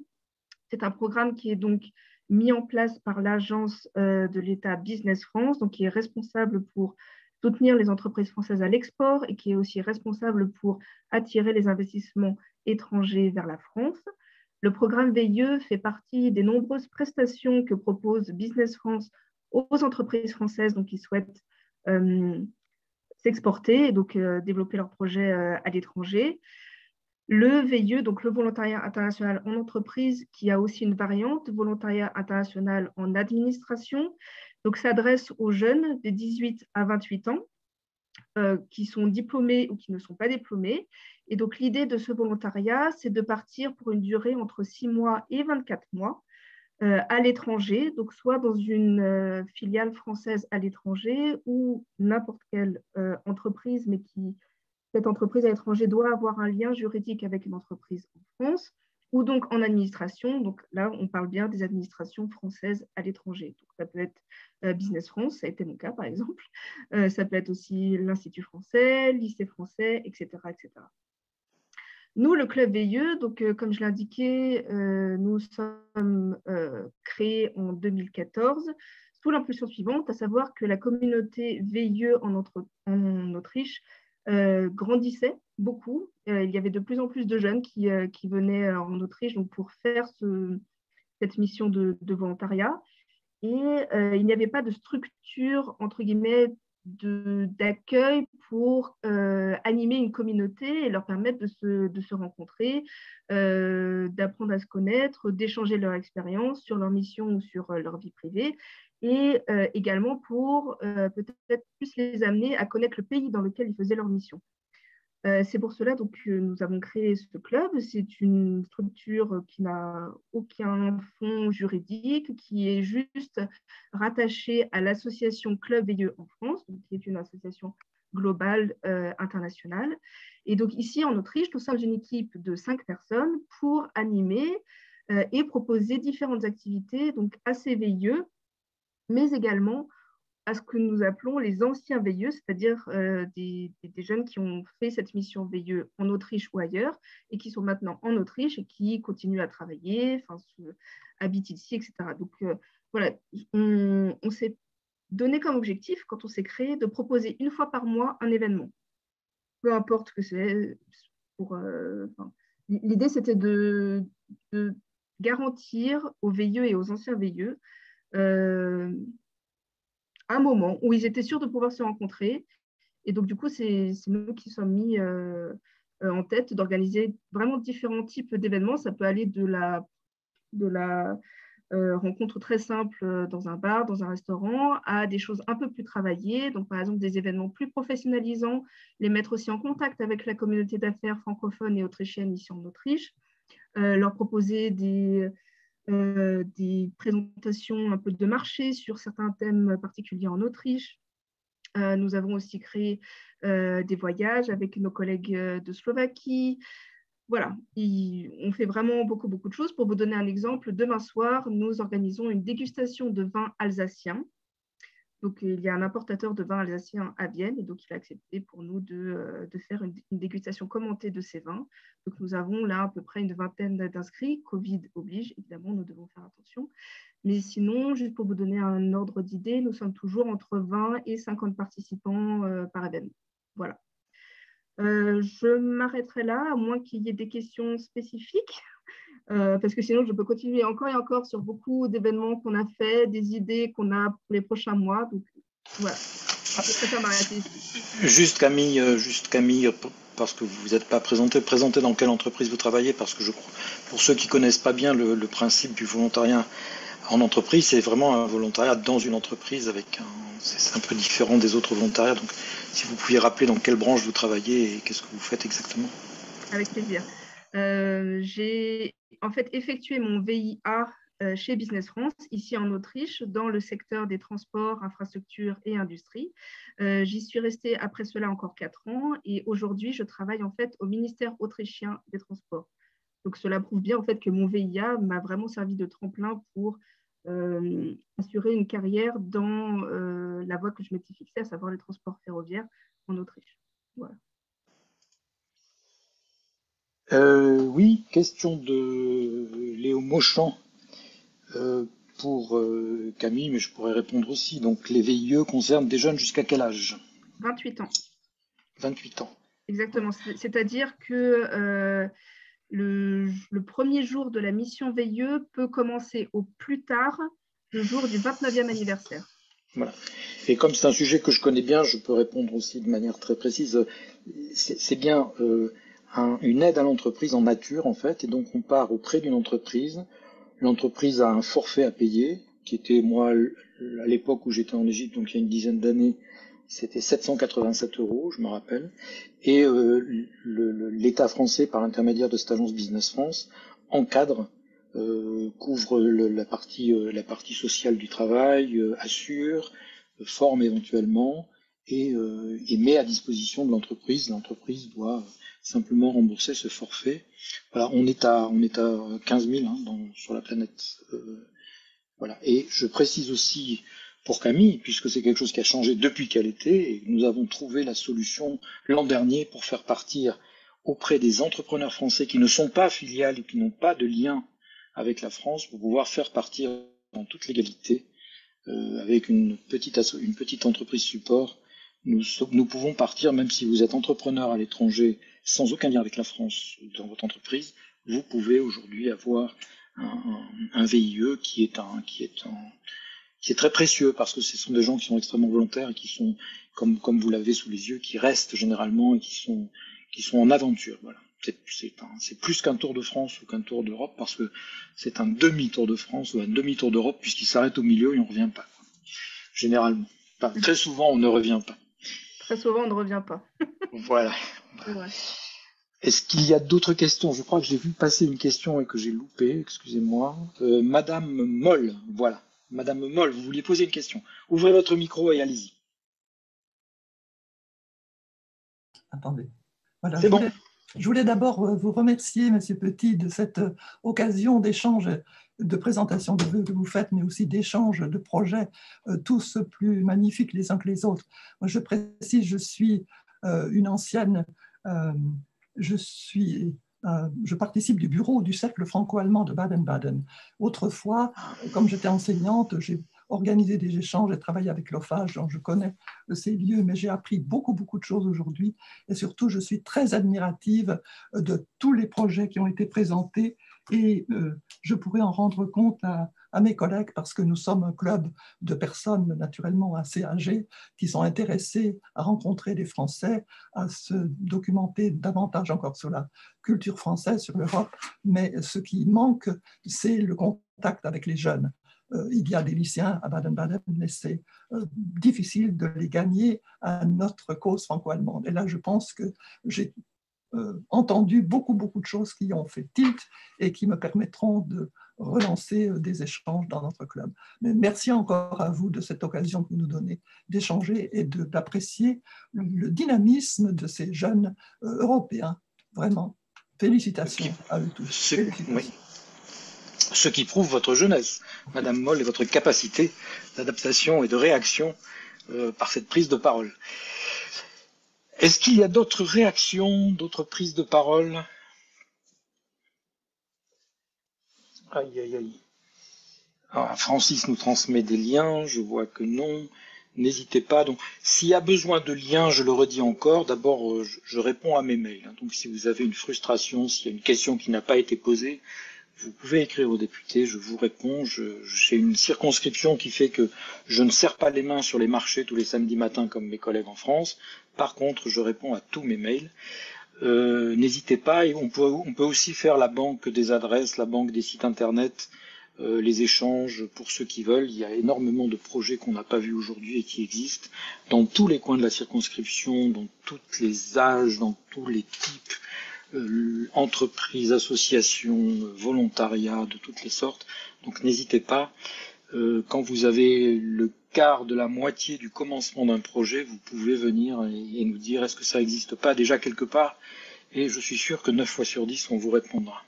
Speaker 14: C'est un programme qui est donc mis en place par l'agence de l'État Business France, donc qui est responsable pour soutenir les entreprises françaises à l'export et qui est aussi responsable pour attirer les investissements étrangers vers la France. Le programme VIE fait partie des nombreuses prestations que propose Business France aux entreprises françaises donc, qui souhaitent s'exporter et donc développer leurs projets à l'étranger. Le VIE, donc le volontariat international en entreprise, qui a aussi une variante, volontariat international en administration, donc s'adresse aux jeunes de 18 à 28 ans qui sont diplômés ou qui ne sont pas diplômés. Et donc l'idée de ce volontariat, c'est de partir pour une durée entre 6 mois et 24 mois à l'étranger, donc soit dans une filiale française à l'étranger ou n'importe quelle entreprise, mais cette entreprise à l'étranger doit avoir un lien juridique avec une entreprise en France, ou donc en administration. Donc là, on parle bien des administrations françaises à l'étranger. Donc ça peut être Business France, ça a été mon cas par exemple. Ça peut être aussi l'Institut français, lycée français, etc., etc. Nous, le club VIE, donc, comme je l'ai indiqué, nous sommes créés en 2014 sous l'impulsion suivante, à savoir que la communauté VIE en Autriche grandissait beaucoup. Il y avait de plus en plus de jeunes qui venaient en Autriche donc, pour faire cette mission de volontariat. Et il n'y avait pas de structure, entre guillemets, d'accueil pour animer une communauté et leur permettre de se rencontrer, d'apprendre à se connaître, d'échanger leur expérience sur leur mission ou sur leur vie privée, et également pour peut-être plus les amener à connaître le pays dans lequel ils faisaient leur mission. C'est pour cela donc, que nous avons créé ce club. C'est une structure qui n'a aucun fonds juridique, qui est juste rattachée à l'association Club VIE en France, donc, qui est une association globale internationale. Et donc ici en Autriche, nous sommes une équipe de 5 personnes pour animer et proposer différentes activités donc, à ces VIE, mais également à ce que nous appelons les anciens veilleux, c'est-à-dire des jeunes qui ont fait cette mission veilleux en Autriche ou ailleurs et qui sont maintenant en Autriche et qui continuent à travailler, habitent ici, etc. Donc voilà, on s'est donné comme objectif, quand on s'est créé, de proposer une fois par mois un événement. Peu importe que c'est pour... l'idée, c'était de garantir aux veilleux et aux anciens veilleux un moment où ils étaient sûrs de pouvoir se rencontrer. Et donc, du coup, c'est nous qui sommes mis en tête d'organiser vraiment différents types d'événements. Ça peut aller de la rencontre très simple dans un bar, dans un restaurant, à des choses un peu plus travaillées. Donc, par exemple, des événements plus professionnalisants, les mettre aussi en contact avec la communauté d'affaires francophone et autrichienne ici en Autriche, leur proposer des présentations un peu de marché sur certains thèmes particuliers en Autriche. Nous avons aussi créé des voyages avec nos collègues de Slovaquie. Voilà, on fait vraiment beaucoup de choses. Pour vous donner un exemple, demain soir, nous organisons une dégustation de vin alsacien. Donc, il y a un importateur de vin alsacien à Vienne et donc il a accepté pour nous de faire une dégustation commentée de ces vins. Donc, nous avons là à peu près une vingtaine d'inscrits. Covid oblige, évidemment, nous devons faire attention. Mais sinon, juste pour vous donner un ordre d'idée, nous sommes toujours entre 20 et 50 participants par événement. Voilà. Je m'arrêterai là, à moins qu'il y ait des questions spécifiques. Parce que sinon, je peux continuer encore et encore sur beaucoup d'événements qu'on a fait, des idées qu'on a pour les prochains mois. Donc, voilà. Je préfère m'arrêter ici.
Speaker 1: Juste Camille, parce que vous n'êtes pas présentée dans quelle entreprise vous travaillez, parce que je crois, pour ceux qui ne connaissent pas bien le principe du volontariat en entreprise, c'est vraiment un volontariat dans une entreprise c'est un peu différent des autres volontariats. Donc, si vous pouviez rappeler dans quelle branche vous travaillez et qu'est-ce que vous faites exactement.
Speaker 14: Avec plaisir. J'ai en fait effectué mon VIA chez Business France, ici en Autriche, dans le secteur des transports, infrastructures et industrie. J'y suis restée après cela encore 4 ans et aujourd'hui, je travaille en fait au ministère autrichien des Transports. Donc, cela prouve bien en fait que mon VIA m'a vraiment servi de tremplin pour assurer une carrière dans la voie que je m'étais fixée, à savoir les transports ferroviaires en Autriche. Voilà.
Speaker 1: Oui, question de Léo Mauchamp pour Camille, mais je pourrais répondre aussi. Donc, les VIE concernent des jeunes jusqu'à quel âge?
Speaker 14: 28 ans.
Speaker 1: 28 ans.
Speaker 14: Exactement. C'est-à-dire que le premier jour de la mission VIE peut commencer au plus tard le jour du 29e anniversaire.
Speaker 1: Voilà. Et comme c'est un sujet que je connais bien, je peux répondre aussi de manière très précise. C'est bien une aide à l'entreprise en nature, en fait, et donc on part auprès d'une entreprise. L'entreprise a un forfait à payer, qui était, moi, à l'époque où j'étais en Égypte, donc il y a une dizaine d'années, c'était 787 €, je me rappelle. Et l'État français, par l'intermédiaire de cette agence Business France, encadre, couvre la partie sociale du travail, assure, forme éventuellement, et met à disposition de l'entreprise. L'entreprise doit simplement rembourser ce forfait. Voilà, on est à 15 000 sur la planète. Voilà. Et je précise aussi pour Camille, puisque c'est quelque chose qui a changé depuis qu'elle était, et nous avons trouvé la solution l'an dernier pour faire partir auprès des entrepreneurs français qui ne sont pas filiales et qui n'ont pas de lien avec la France, pour pouvoir faire partir en toute légalité, avec une petite entreprise support. Nous pouvons partir, même si vous êtes entrepreneur à l'étranger, sans aucun lien avec la France dans votre entreprise, vous pouvez aujourd'hui avoir un VIE qui est très précieux, parce que ce sont des gens qui sont extrêmement volontaires et qui sont, comme vous l'avez sous les yeux, qui restent généralement et qui sont en aventure. Voilà. C'est plus qu'un Tour de France ou qu'un Tour d'Europe, parce que c'est un demi-Tour de France ou un demi-Tour d'Europe, puisqu'il s'arrête au milieu et on ne revient pas. Généralement. Enfin, très souvent, on ne revient pas.
Speaker 14: Très souvent, on ne revient pas.
Speaker 1: Voilà.
Speaker 14: C'est vrai.
Speaker 1: Est-ce qu'il y a d'autres questions? Je crois que j'ai vu passer une question et que j'ai loupé, excusez-moi. Madame Moll, voilà. Madame Moll, vous vouliez poser une question. Ouvrez votre micro et allez-y.
Speaker 15: Attendez. Voilà,
Speaker 1: c'est bon.
Speaker 15: Je voulais d'abord vous remercier, Monsieur Petit, de cette occasion d'échange de présentation de vœux que vous faites, mais aussi d'échanges de projets, tous plus magnifiques les uns que les autres. Moi, je précise, je suis une ancienne, je participe du bureau du Cercle franco-allemand de Baden-Baden. Autrefois, comme j'étais enseignante, j'ai organisé des échanges et travaillé avec l'OFAGE, donc je connais ces lieux, mais j'ai appris beaucoup de choses aujourd'hui. Et surtout, je suis très admirative de tous les projets qui ont été présentés et je pourrais en rendre compte à mes collègues parce que nous sommes un club de personnes naturellement assez âgées qui sont intéressées à rencontrer des Français, à se documenter davantage encore sur la culture française, sur l'Europe, mais ce qui manque, c'est le contact avec les jeunes. Il y a des lycéens à Baden-Baden, mais c'est difficile de les gagner à notre cause franco-allemande. Et là, je pense que j'ai entendu beaucoup de choses qui ont fait tilt et qui me permettront de relancer des échanges dans notre club. Mais merci encore à vous de cette occasion que vous nous donnez d'échanger et d'apprécier le dynamisme de ces jeunes Européens. Vraiment, félicitations à eux tous.
Speaker 1: Oui. Ce qui prouve votre jeunesse, Madame Moll, et votre capacité d'adaptation et de réaction par cette prise de parole. Est-ce qu'il y a d'autres réactions, d'autres prises de parole? Aïe, aïe, aïe. Alors, Francis nous transmet des liens, je vois que non. N'hésitez pas. Donc, s'il y a besoin de liens, je le redis encore, d'abord, je réponds à mes mails. Donc, si vous avez une frustration, s'il y a une question qui n'a pas été posée, vous pouvez écrire aux députés, je vous réponds. J'ai une circonscription qui fait que je ne serre pas les mains sur les marchés tous les samedis matins comme mes collègues en France. Par contre, je réponds à tous mes mails. N'hésitez pas, et on peut aussi faire la banque des adresses, la banque des sites internet, les échanges pour ceux qui veulent. Il y a énormément de projets qu'on n'a pas vus aujourd'hui et qui existent dans tous les coins de la circonscription, dans tous les âges, dans tous les types. Entreprises, associations, volontariats de toutes les sortes. Donc n'hésitez pas, quand vous avez le quart de la moitié du commencement d'un projet, vous pouvez venir et nous dire est-ce que ça n'existe pas déjà quelque part, et je suis sûr que 9 fois sur 10 on vous répondra.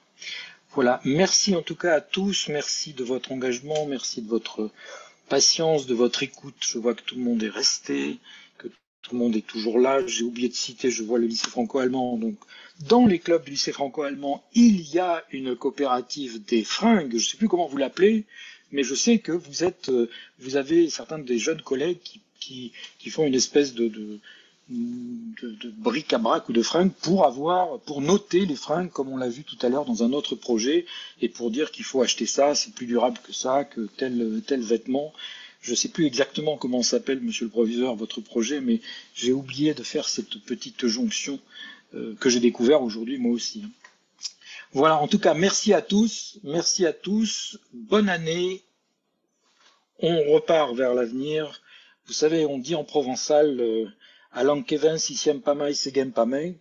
Speaker 1: Voilà, merci en tout cas à tous, merci de votre engagement, merci de votre patience, de votre écoute. Je vois que tout le monde est resté, que tout le monde est toujours là. J'ai oublié de citer, je vois le lycée franco-allemand, donc dans les clubs du lycée franco-allemand, il y a une coopérative des fringues, je ne sais plus comment vous l'appelez, mais je sais que vous avez certains des jeunes collègues qui font une espèce de bric-à-brac ou de fringues pour noter les fringues, comme on l'a vu tout à l'heure dans un autre projet, et pour dire qu'il faut acheter ça, c'est plus durable que ça, que tel vêtement. Je ne sais plus exactement comment s'appelle, monsieur le proviseur, votre projet, mais j'ai oublié de faire cette petite jonction que j'ai découvert aujourd'hui moi aussi. Voilà, en tout cas, merci à tous, bonne année, on repart vers l'avenir. Vous savez, on dit en provençal, à l'anquevin, si siem pas mai, c'est pas mai,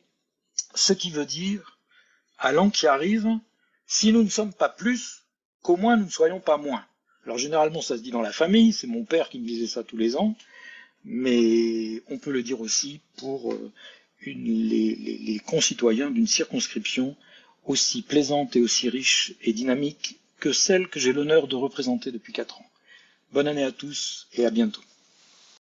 Speaker 1: ce qui veut dire, à l'an qui arrive, si nous ne sommes pas plus, qu'au moins nous ne soyons pas moins. Alors généralement, ça se dit dans la famille, c'est mon père qui me disait ça tous les ans, mais on peut le dire aussi pour les concitoyens d'une circonscription aussi plaisante et aussi riche et dynamique que celle que j'ai l'honneur de représenter depuis 4 ans. Bonne année à tous et à bientôt.